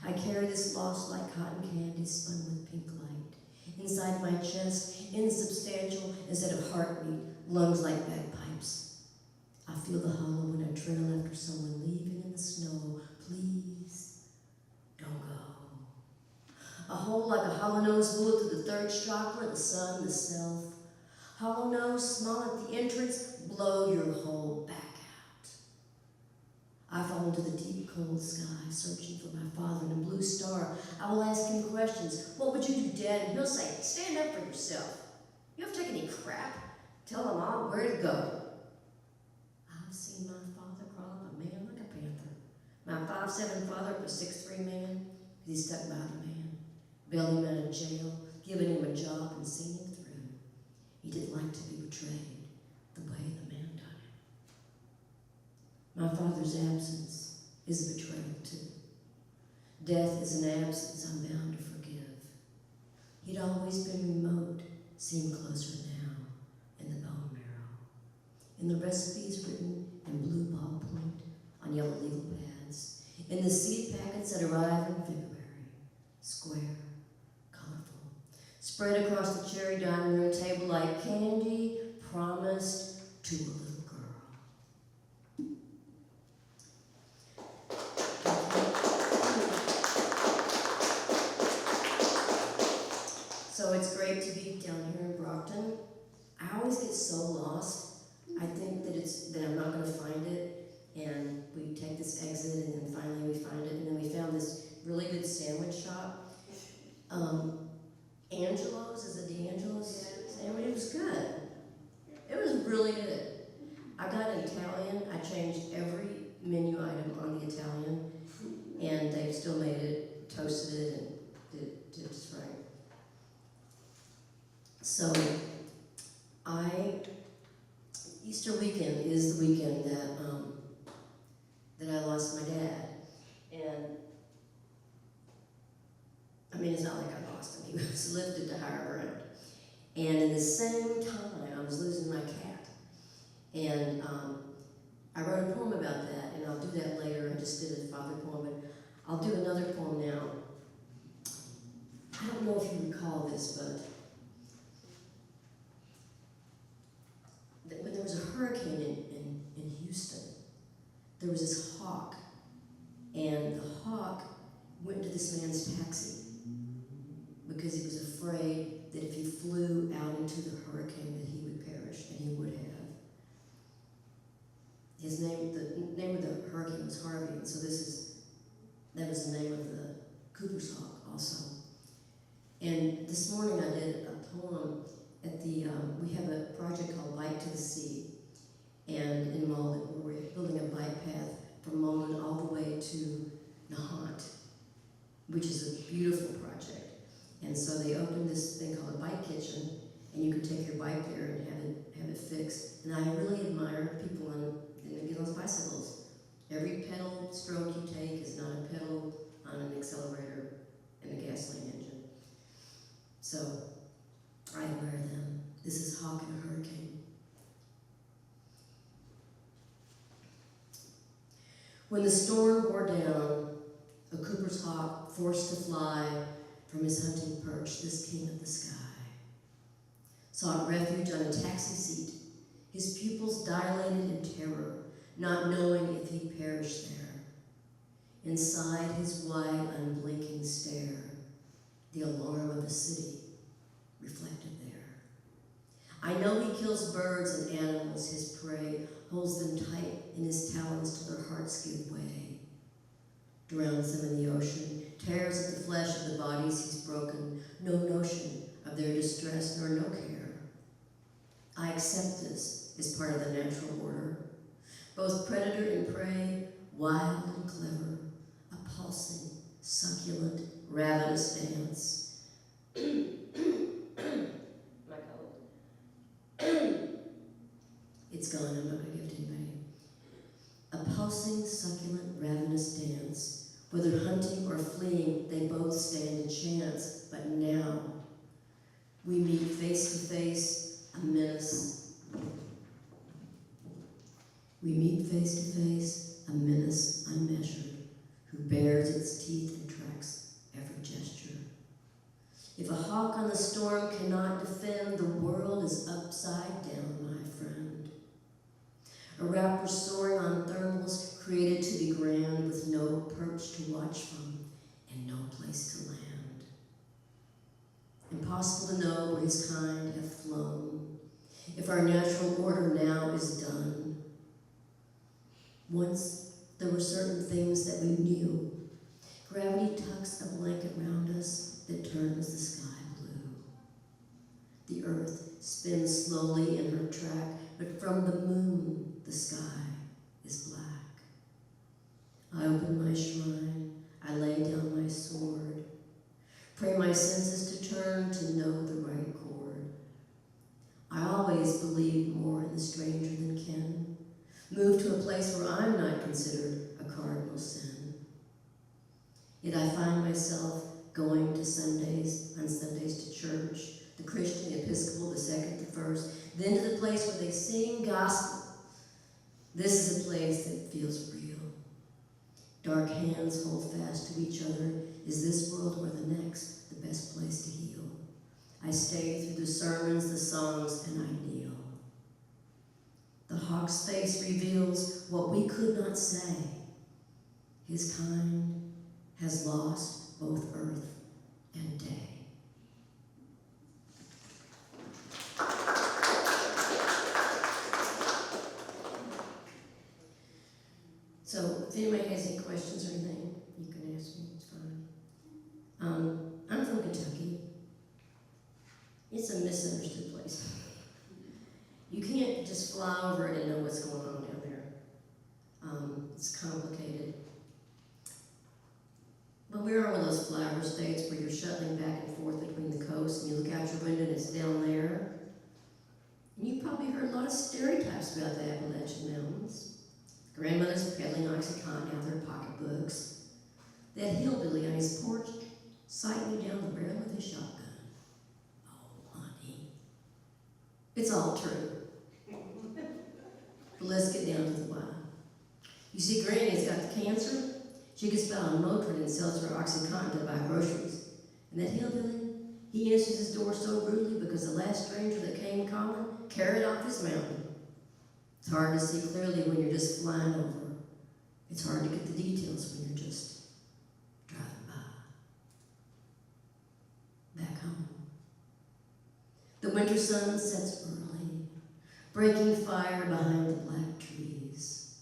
H: I carry this loss like cotton candy spun with pink light. Inside my chest, insubstantial instead of heartbeat, lungs like bagpipes. I feel the hollow when I trail after someone leaving in the snow. Please, don't go. A hole like a hollow-nosed bullet through the third chakra, the sun, the self. Hollow nose, small at the entrance, blow your whole back out. I fall into the deep, cold sky, searching for my father in a blue star. I will ask him questions. What would you do, Dad? And he'll say, stand up for yourself. You have to take any crap. Tell them all where to go. I've seen my father crawl up a man like a panther. My 5'7" father up a 6'3" man, he stuck by the man, bailed him out of jail, given him a job and seen him through. He didn't like to be betrayed the way the man done him. My father's absence is a betrayal too. Death is an absence I'm bound to forgive. He'd always been remote, seemed closer now in the bone marrow. In the recipes written in blue ballpoint on yellow legal pads, in the seed packets that arrive in February, square, colorful, spread across the cherry dining room table like candy promised to a little girl. So it's great to be down here in Brockton. I always get so lost. I think that I'm not going to find it, and we take this exit, and then finally we find it, and then we found this really good sandwich shop. Angelo's, is it D'Angelo's sandwich? It was good. It was really good. I got an Italian. I changed every menu item on the Italian, and they still made it, toasted it, and did it just right. So, Easter weekend is the weekend that I lost my dad, and I mean, it's not like I lost him. He was lifted to higher ground. And in the same time, I was losing my cat. And I wrote a poem about that, and I'll do that later. I just did a father poem, but I'll do another poem now. I don't know if you recall this, but when there was a hurricane in Houston, there was this hawk, and the hawk went to this man's taxi because he was afraid that if he flew out into the hurricane that he would perish, and he would have. The name of the hurricane was Harvey, and so that was the name of the Cooper's hawk also. And this morning I did a poem at we have a project called Bike to the Sea, and in Mullen, where we're building a bike path from Mullen all the way to Nahant, which is a beautiful project. And so they opened this thing called a bike kitchen, and you can take your bike there and have it fixed. And I really admire people on those bicycles. Every pedal stroke you take is not a pedal on an accelerator in a gasoline engine. So I admire them. This is Hawk and a Hurricane. When the storm bore down, a Cooper's hawk forced to fly from his hunting perch, this king of the sky. Sought refuge on a taxi seat, his pupils dilated in terror, not knowing if he'd perish there. Inside his wide, unblinking stare, the alarm of a city reflected there. I know he kills birds and animals, his prey, holds them tight in his talons till their hearts give way, drowns them in the ocean, tears at the flesh of the bodies he's broken, no notion of their distress nor no care. I accept this as part of the natural order, both predator and prey, wild and clever, a pulsing, succulent, ravenous dance. My cold. It's gone, I'm not going to give it to anybody. A pulsing, succulent, ravenous dance. Whether hunting or fleeing, they both stand a chance. But now, we meet face to face, a menace. We meet face to face, a menace unmeasured, who bares its teeth and tracks every gesture. If a hawk on the storm cannot defend, the world is upside down, my friend. A raptor soaring on thermals, created to be grand, with no perch to watch from and no place to land. Impossible to know where his kind have flown, if our natural order now is done. Once there were certain things that we knew. Gravity tucks a blanket round us that turns the sky blue. The earth spins slowly in her track, but from the moon the sky is black. I open my shrine, I lay down my sword, pray my senses to turn to know the right chord. I always believed more in the stranger than kin, moved to a place where I'm not considered a cardinal sin. Yet I find myself going to Sundays, on Sundays to church, the Christian, the Episcopal, the second, the first, then to the place where they sing gospel. This is a place that feels real. Dark hands hold fast to each other. Is this world or the next the best place to heal? I stay through the sermons, the songs, and I kneel. The hawk's face reveals what we could not say. His kind has lost both earth and day. So if anybody has any questions or anything, you can ask me, it's fine. I'm from Kentucky. It's a misunderstood place. You can't just fly over it and know what's going on down there. It's complicated. But we are one of those flower states where you're shuttling back and forth between the coast and you look out your window and it's down there. And you've probably heard a lot of stereotypes about the Appalachian Mountains. Grandmothers peddling OxyContin out of their pocketbooks. That hillbilly on his porch sighting you down the barrel of his shotgun. Oh, honey. It's all true. But let's get down to the why. You see, Granny's got the cancer. She gets by on Motrin and sells her OxyContin to buy groceries. And that hillbilly, he answers his door so rudely because the last stranger that came calling carried off his mountain. It's hard to see clearly when you're just flying over. It's hard to get the details when you're just driving by. Back home. The winter sun sets early, breaking fire behind the black trees.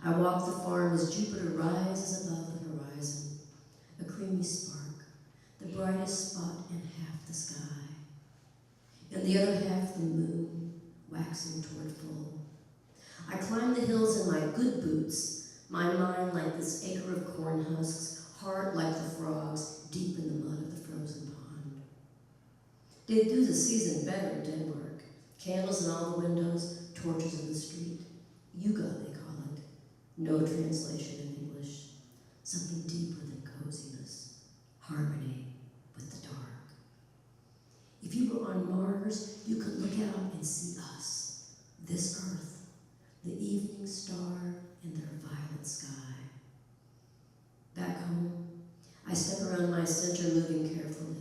H: I walk the farm as Jupiter rises above the horizon, a creamy spark, the brightest spot in half the sky. In the other half, the moon, waxing toward full. I climb the hills in my good boots, my mind like this acre of corn husks, hard like the frogs, deep in the mud of the frozen pond. They'd do the season better in Denmark. Candles in all the windows, torches in the street. Yuga, they call it. No translation in English. Something deeper than coziness. Harmony with the dark. If you were on Mars, you could look out and see us, this earth. The evening star in their violet sky. Back home, I step around my center, moving carefully.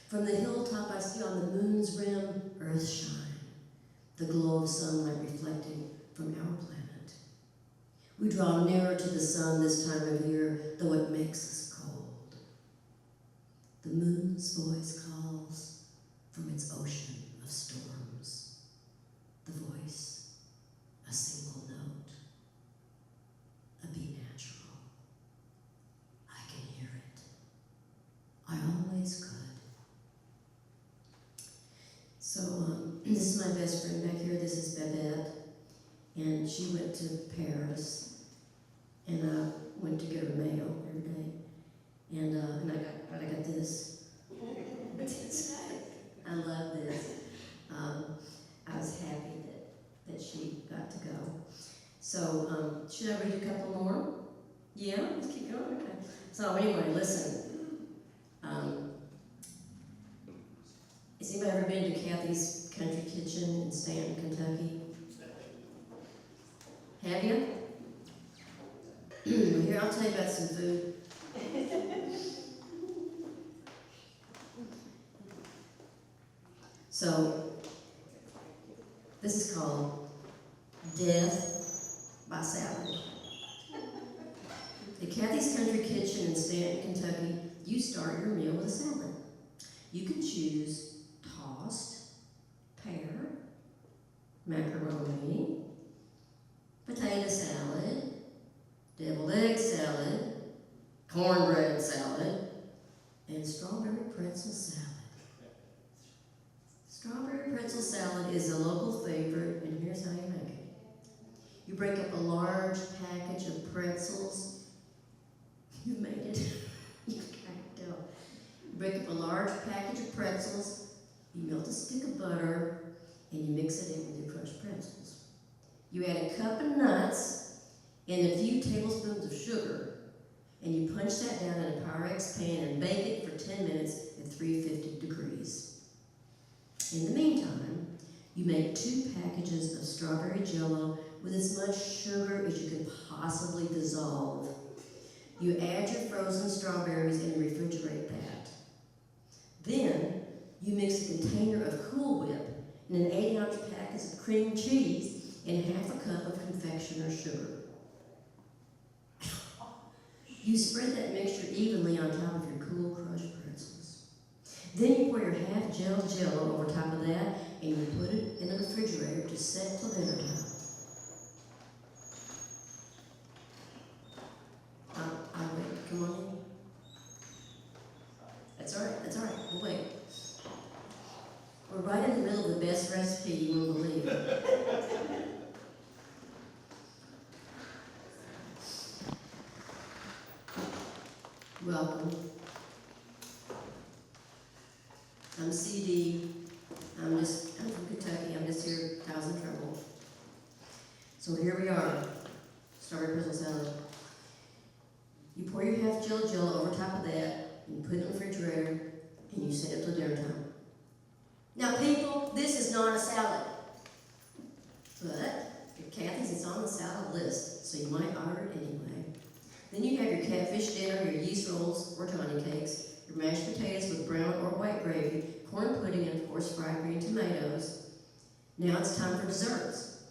H: From the hilltop, I see on the moon's rim earth shine, the glow of sunlight reflecting from our planet. We draw nearer to the sun this time of year, though it makes us cold. The moon's voice calls from its ocean of storms. The voice, a single note, a be natural. I can hear it. I always could. So this is my best friend back here. This is Babette, and she went to Paris, and I went to get her mail every day, and I got this. I love this. I was happy that she got to go. So should I read a couple more? Yeah, let's keep going. Okay. So anyway, listen. Has anybody ever been to Kathy's Country Kitchen in Stanton, Kentucky? Have you? Here, I'll tell you about some food. So, this is called Death by Salad. At Kathy's Country Kitchen in Stanton, Kentucky, you start your meal with a salad. You can choose tossed, pear, macaroni, potato salad, deviled egg salad, cornbread salad, and strawberry pretzel salad. Strawberry pretzel salad is a local favorite, and here's how you make it. You break up a large package of pretzels. You made it. You can't tell. You break up a large package of pretzels, you melt a stick of butter, and you mix it in with your crushed pretzels. You add a cup of nuts and a few tablespoons of sugar, and you punch that down in a Pyrex pan and bake it for 10 minutes at 350 degrees. In the meantime, you make 2 packages of strawberry jello with as much sugar as you can possibly dissolve. You add your frozen strawberries and refrigerate that. Then, you mix a container of Cool Whip and an 8-ounce packet of cream cheese and half a cup of confectioner's sugar. You spread that mixture evenly on top of your cool crushed pretzels. Then you pour your half gel jello over top of that and you put it in the refrigerator to set till dinner time. I'll wait. Come on in. That's all right. We'll wait. We're right in the middle of the best recipe you won't believe. Welcome. I'm CD. I'm from Kentucky. I'm just here, causing trouble. So here we are. Strawberry pretzel salad. You pour your half gel jello over top of that, and you put it in the refrigerator, and you set it till dinner time. Now people, this is not a salad. But at Kathy's, it's on the salad list, so you might order it anyway. Then you have your catfish dinner, your yeast rolls or Johnny cakes, your mashed potatoes with brown or white gravy, corn pudding, and of course fried green tomatoes. Now it's time for desserts.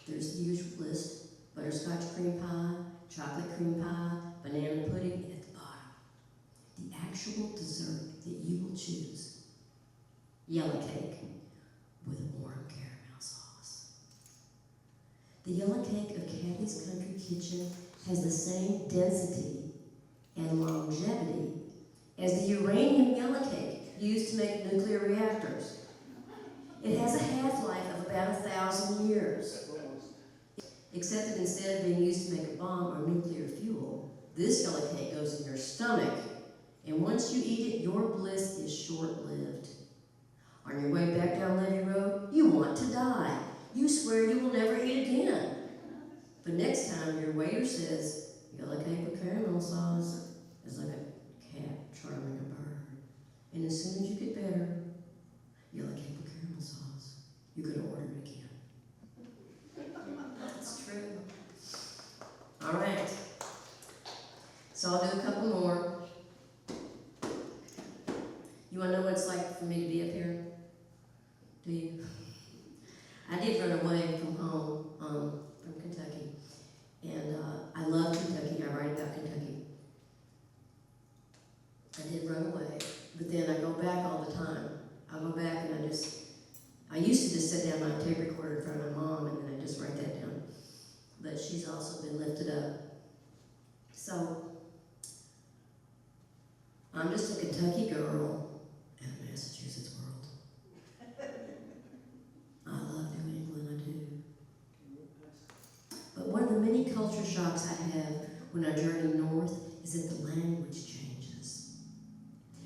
H: There's the usual list: butterscotch cream pie, chocolate cream pie, banana pudding, and at the bottom, the actual dessert that you will choose: yellow cake with a warm caramel sauce. The yellow cake of Kathy's Country Kitchen has the same density and longevity as the uranium yellow cake used to make nuclear reactors. It has a half-life of about 1,000 years. Except that instead of being used to make a bomb or nuclear fuel, this yellow cake goes in your stomach, and once you eat it, your bliss is short-lived. On your way back down Levy Road, you want to die. You swear you will never eat again. But next time your waiter says, yellow cake with caramel sauce, it's like a cat charming a bird. And as soon as you get better, yellow cake with caramel sauce, you could order it again. That's true. All right. So I'll do a couple couple more. You wanna know what it's like for me to be up here? Do you? I did run away from home, from Kentucky. And I love Kentucky, I write about Kentucky. I did run away, but then I go back all the time. I go back and I used to just sit down my tape recorder in front of my mom and then I just write that down. But she's also been lifted up. So, I'm just a Kentucky girl in a Massachusetts world. I love New England, I do. But one of the many culture shocks I have when I journey north is that the language changes.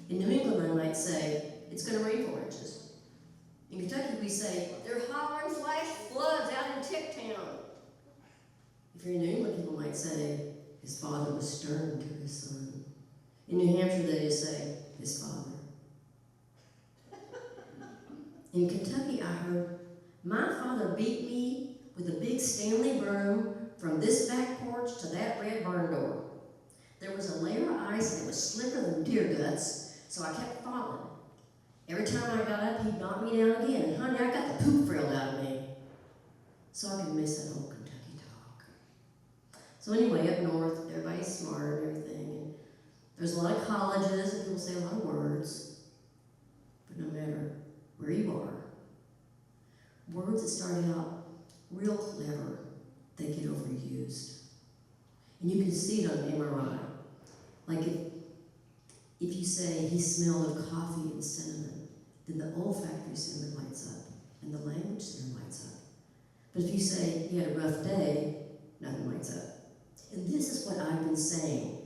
H: In New England, I might say, it's going to rain 4 inches. In Kentucky, we say, they're hollering flash floods out in Ticktown. If you're in New England, people might say, his father was stern to his son. In New Hampshire, they just say, his father. In Kentucky, I heard, my father beat me with a big Stanley broom from this back porch to that red barn door. There was a layer of ice and it was slicker than deer guts, so I kept falling. Every time I got up, he'd knock me down again. And honey, I got the poop frilled out of me. So I can miss that old Kentucky talk. So anyway, up north, everybody's smart and everything. And there's a lot of colleges and people say a lot of words. But no matter where you are, words that started out real clever, they get overused. And you can see it on an MRI. Like if you say he smelled of coffee and cinnamon, then the olfactory center lights up and the language center lights up. But if you say he had a rough day, nothing lights up. And this is what I've been saying.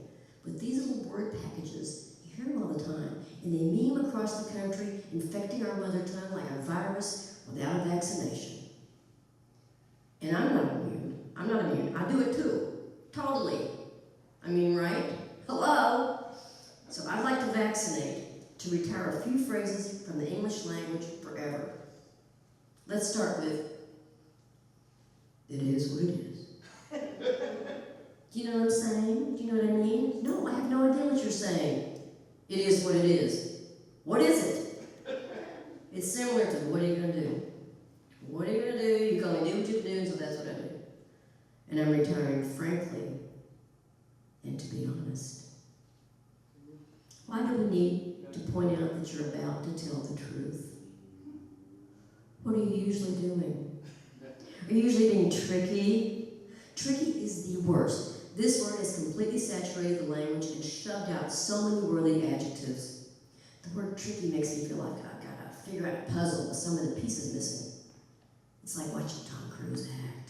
H: With these little word packages, you hear them all the time, and they meme across the country, infecting our mother tongue like a virus without a vaccination. And I'm not immune. I'm not immune. I do it too. Totally. I mean, right? Hello? So I'd like to vaccinate, to retire a few phrases from the English language forever. Let's start with, it is what it is. Do you know what I'm saying? Do you know what I mean? No, I have no idea what you're saying. It is what it is. What is it? It's similar to what are you going to do? What are you going to do? You can only do what you can do, so that's what I do. And I'm retiring frankly and to be honest. Why do we need to point out that you're about to tell the truth? What are you usually doing? Are you usually being tricky? Tricky is the worst. This word has completely saturated the language and shoved out so many worthy adjectives. The word tricky makes me feel like I've got to figure out a puzzle with some of the pieces missing. It's like watching Tom Cruise act.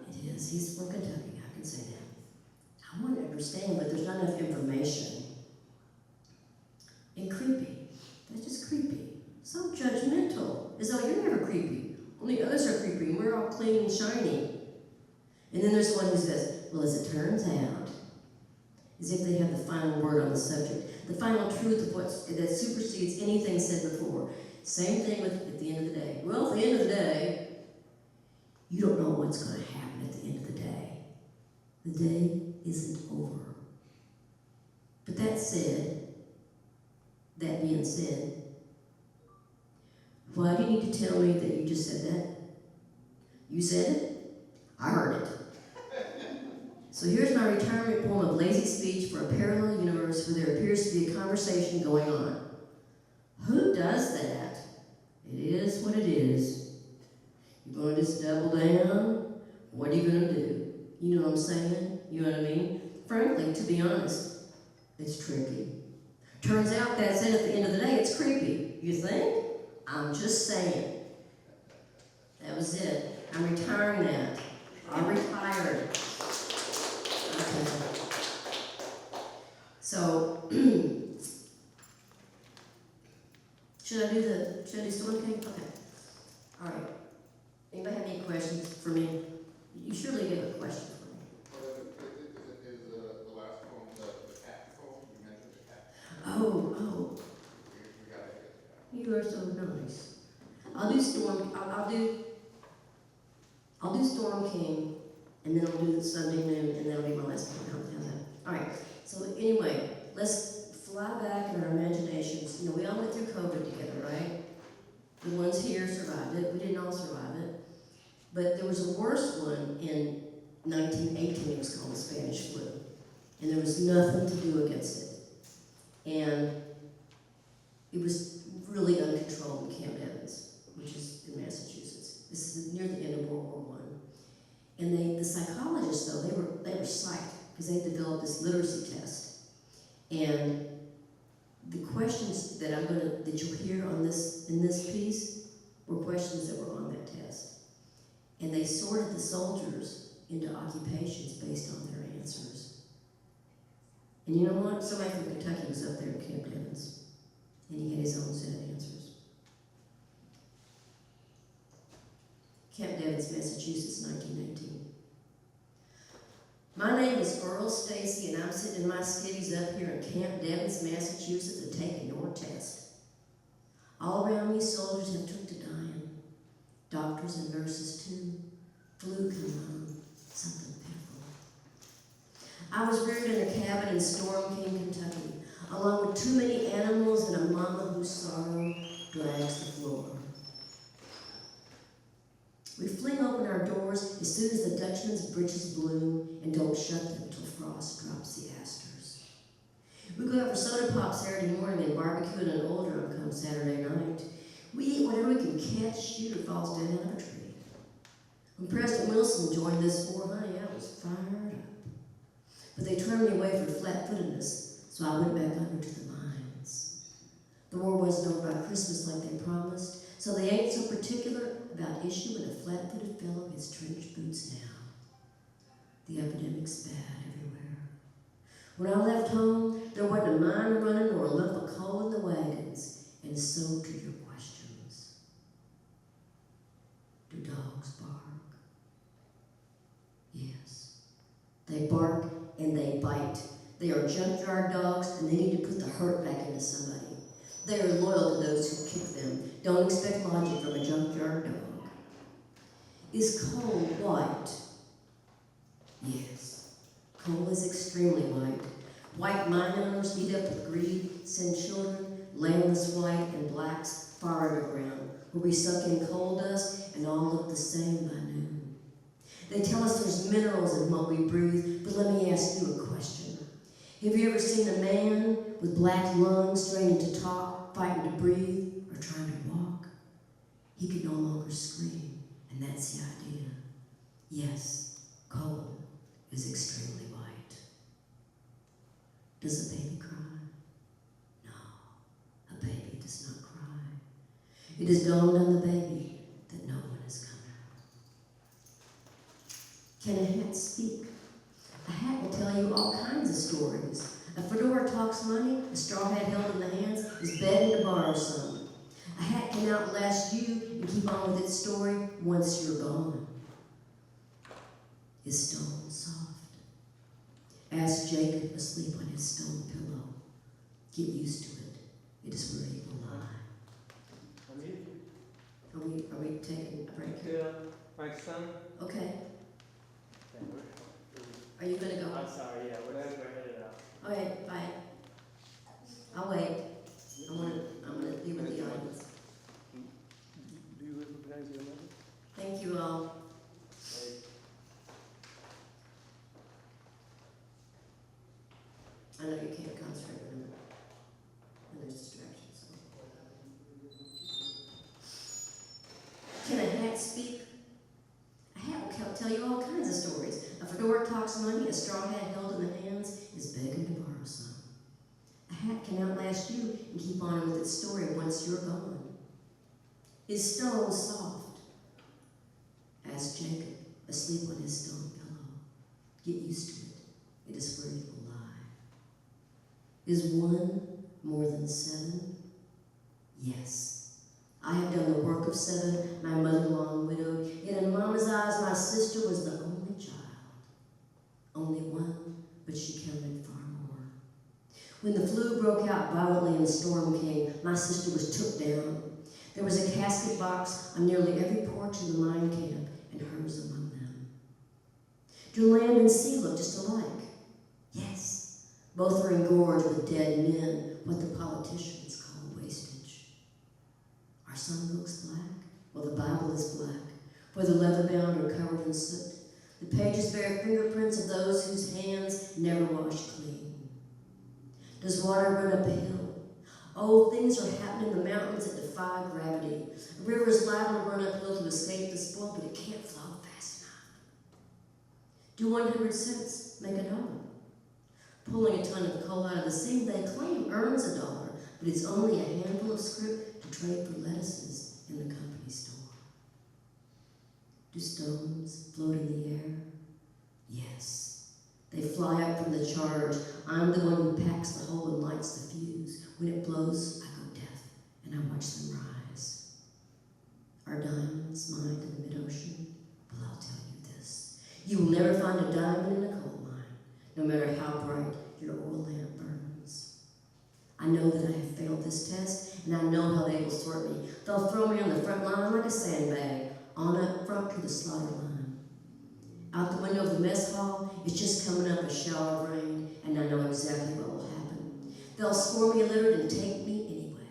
H: It is. He's from Kentucky, I can say that. I want to understand, but there's not enough information. And creepy. That's just creepy. So judgmental. As though you're never creepy. Only others are creepy, and we're all clean and shiny. And then there's one who says, well, as it turns out, as if they have the final word on the subject, the final truth of that supersedes anything said before. Same thing with at the end of the day. Well, at the end of the day, you don't know what's going to happen at the end of the day. The day isn't over. But that being said, why do you need to tell me that you just said that? You said it? I heard it. So here's my retirement poem of lazy speech for a parallel universe where there appears to be a conversation going on. Who does that? It is what it is. You're going to just double down? What are you going to do? You know what I'm saying? You know what I mean? Frankly, to be honest, it's tricky. Turns out that's it at the end of the day, it's creepy. You think? I'm just saying. That was it. I'm retiring that. I'm retired. Okay. So, should I do Storm King? Okay. All right. Anybody have any questions for me? You surely have a question for me.
I: Is the last poem the cat poem? You mentioned the cat.
H: Oh.
I: We gotta get to that.
H: You are so nice. I'll do Storm King, and then I'll do the Sunday Moon, and that'll be my last poem. How's that? All right. So Anyway, let's fly back in our imaginations. You know, we all went through COVID together, right? The ones here survived it. We didn't all survive it. But there was a worse one in 1918. It was called the Spanish flu. And there was nothing to do against it. And it was really uncontrolled in Camp Evans, which is in Massachusetts. This is near the end of World War I. And the psychologists, though, they were psyched because they developed this literacy test. And the questions that you'll hear in this piece were questions that were on that test. And they sorted the soldiers into occupations based on their answers. And you know what? Somebody from Kentucky was up there at Camp Evans, and he had his own set of answers. Camp Evans, Massachusetts, 1919. My name is Earl Stacy, and I'm sitting in my skivvies up here in Camp Devens, Massachusetts, and taking your test. All around me, soldiers have took to dying. Doctors and nurses, too. Flu come on, something pitiful. I was reared in a cabin in Storm King, Kentucky, along with too many animals and a mama whose sorrow drags the floor. We fling open our doors as soon as the Dutchman's breeches bloom and don't shut them till frost drops the asters. We go out for soda pop Saturday morning and barbecue in an old drum come Saturday night. We eat whatever we can catch, shoot, or falls down out of a tree. When President Wilson joined this war, honey, I was fired up. But they turned me away for flat-footedness, so I went back under to the mines. The war wasn't over by Christmas like they promised, so they ain't so particular about issuing a flat-footed fellow his trench boots now. The epidemic's bad everywhere. When I left home, there wasn't a mine running or a lump of coal in the wagons, and so to your questions. Do dogs bark? Yes. They bark and they bite. They are junkyard dogs, and they need to put the hurt back into somebody. They are loyal to those who kick them. Don't expect logic from a junkyard dog. Is coal white? Yes. Coal is extremely white. White mine owners eat up with greed, send children, landless white and blacks, far underground, where we suck in coal dust and all look the same by noon. They tell us there's minerals in what we breathe, but let me ask you a question. Have you ever seen a man with black lungs straining to talk, fighting to breathe, or trying to walk? He could no longer scream, and that's the idea. Yes, coal is extremely white. Does a baby cry? No, a baby does not cry. It has dawned on the baby that no one is coming. Can a hat speak? A hat will tell you all kinds of stories. A fedora talks money, a straw hat held in the hands is begging to borrow some. A hat can outlast you and keep on with its story once you're gone. Is stone soft? Ask Jacob asleep on his stone pillow. Get used to it. It is where he will lie. Are we taking a break here?
J: My son?
H: Okay. Are you gonna go?
J: I'm sorry, yeah, we're headed out.
H: All right, bye. I'll wait. I'm gonna be with the audience.
J: Do you recognize your mother?
H: Thank you all. I know you can't concentrate when there's distractions. Can a hat speak? A hat will tell you all kinds of stories. A fedora talks money, a straw hat held in the hands is begging to borrow some. A hat can outlast you and keep on with its story once you're gone. Is stone soft? Asked Jacob, asleep on his stone pillow. Get used to it. It is where you will lie. Is one more than seven? Yes. I have done the work of seven, my mother long widowed, yet in Mama's eyes my sister was the only child. Only one, but she counted far more. When the flu broke out violently in Storm King, my sister was took down. There was a casket box on nearly every porch in the mine camp, and hers among them. Do land and sea look just alike? Yes. Both are engorged with dead men, what the politicians call wastage. Our sunbooks black? Well, the Bible is black, whether leather-bound or covered in soot. The pages bear fingerprints of those whose hands never washed clean. Does water run up a hill? Oh, things are happening in the mountains that defy gravity. A river is liable to run uphill to escape the spoil, but it can't flow fast enough. Do 100 cents make $1? Pulling a ton of coal out of the sea, they claim earns $1, but it's only a handful of scrip to trade for lettuces in the company store. Do stones float in the air? Yes. They fly up from the charge. I'm the one who packs the hole and lights the fuse. When it blows, I go deaf, and I watch them rise. Are diamonds mined in the mid-ocean? Well, I'll tell you this. You will never find a diamond in a coal mine, no matter how bright your oil lamp burns. I know that I have failed this test, and I know how they will sort me. They'll throw me on the front line like a sandbag, on up front to the slaughter line. Out the window of the mess hall, it's just coming up a shower of rain, and I know exactly what will happen. They'll score me a litter and take me anyway.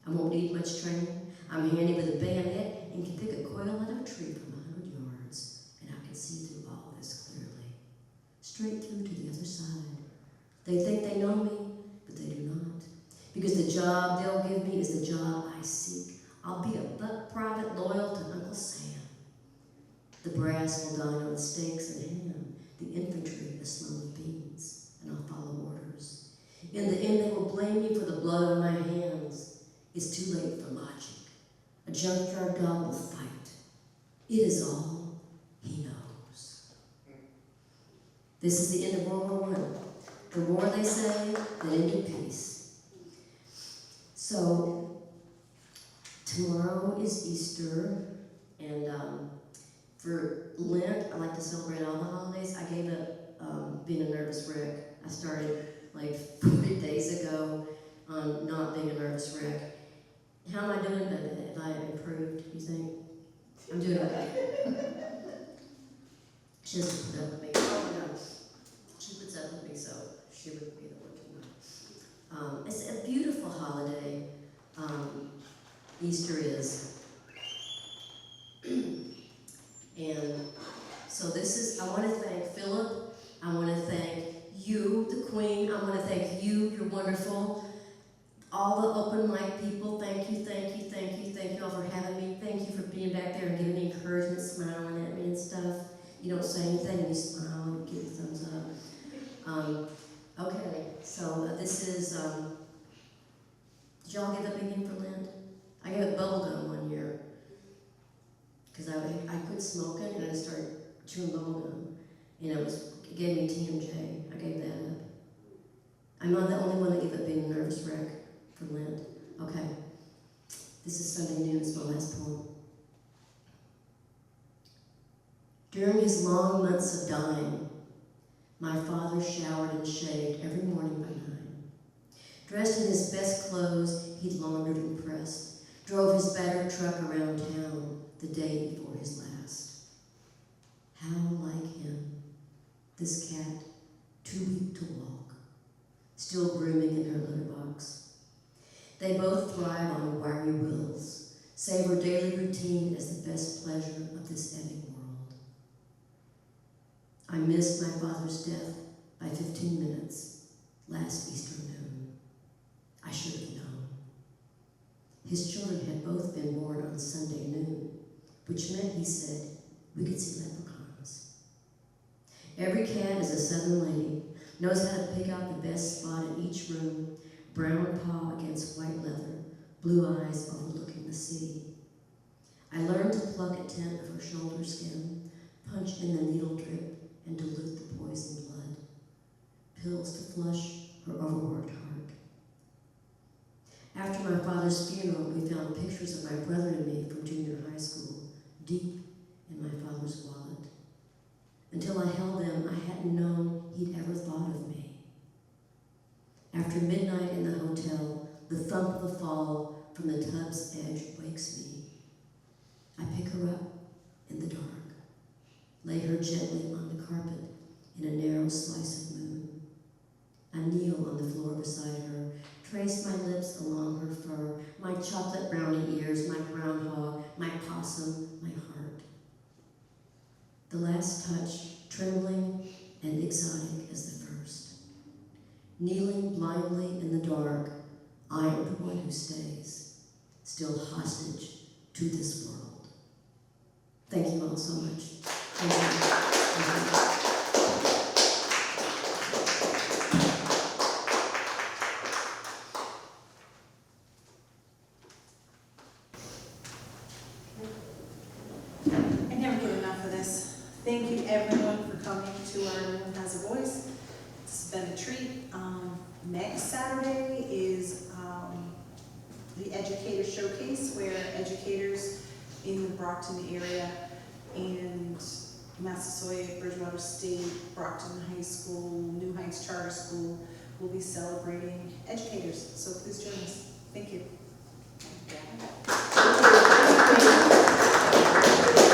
H: I won't need much training. I'm handy with a bayonet and can pick a quail out of a tree from 100 yards, and I can see through all this clearly. Straight through to the other side. They think they know me, but they do not. Because the job they'll give me is the job I seek. I'll be a buck private loyal to Uncle Sam. The brass will dine on steaks and ham, the infantry a slow of beans, and I'll follow orders. In the end, they will blame me for the blood on my hands. It's too late for logic. A junkyard dog will fight. It is all he knows. This is the end of World War I. The war, they say, that ended peace. So, tomorrow is Easter, and for Lent, I like to celebrate all the holidays. I gave up being a nervous wreck. I started like 40 days ago on not being a nervous wreck. How am I doing? Have I improved, you think? I'm doing okay. She doesn't put up with me. Oh no. She puts up with me, so she would be the one to know. It's a beautiful holiday. Easter is. And so this is, I want to thank Philip. I want to thank you, the Queen. I want to thank you. You're wonderful. All the open mic people, thank you, thank you, thank you, thank you all for having me. Thank you for being back there and giving me encouragement, smiling at me and stuff. You don't say anything and you smile and give a thumbs up. Okay, so this is, did y'all give up anything for Lent? I gave up bubble gum one year because I quit smoking and I started chewing bubble gum. And it gave me TMJ. I gave that up. I'm not the only one that gave up being a nervous wreck for Lent. Okay. This is Sunday noon. It's my last poem. During his long months of dying, my father showered and shaved every morning by 9. Dressed in his best clothes, he'd laundered and pressed, drove his battered truck around town the day before his last. How like him, this cat, too weak to walk, still grooming in her litter box. They both thrive on wiry wills, savor daily routine as the best pleasure of this ebbing world. I missed my father's death by 15 minutes last Easter noon. I should have known. His children had both been born on Sunday noon, which meant, he said, we could see leprechauns. Every cat is a southern lady, knows how to pick out the best spot in each room, brown paw against white leather, blue eyes overlooking the sea. I learned to pluck a tent of her shoulder skin, punch in the needle drip, and dilute the poisoned blood. Pills to flush her overworked heart. After my father's funeral, we found pictures of my brother and me from junior high school, deep in my father's wallet. Until I held them, I hadn't known he'd ever thought of me. After midnight in the hotel, the thump of the fall from the tub's edge wakes me. I pick her up in the dark, lay her gently on the carpet in a narrow slice of moon. kneel on the floor beside her, trace my lips along her fur, my chocolate brownie ears, my groundhog, my possum, my heart. The last touch, trembling and exotic as the first. Kneeling blindly in the dark, I am the one who stays, still hostage to this world. Thank you all so much. Thank you. Thank you.
A: I never get enough of this. Thank you everyone for coming to our Everyone Has a Voice. It's been a treat. Next Saturday is the Educator Showcase, where educators in the Brockton area and Massasoit, Bridgewater State, Brockton High School, New Heights Charter School will be celebrating educators. So please join us. Thank you.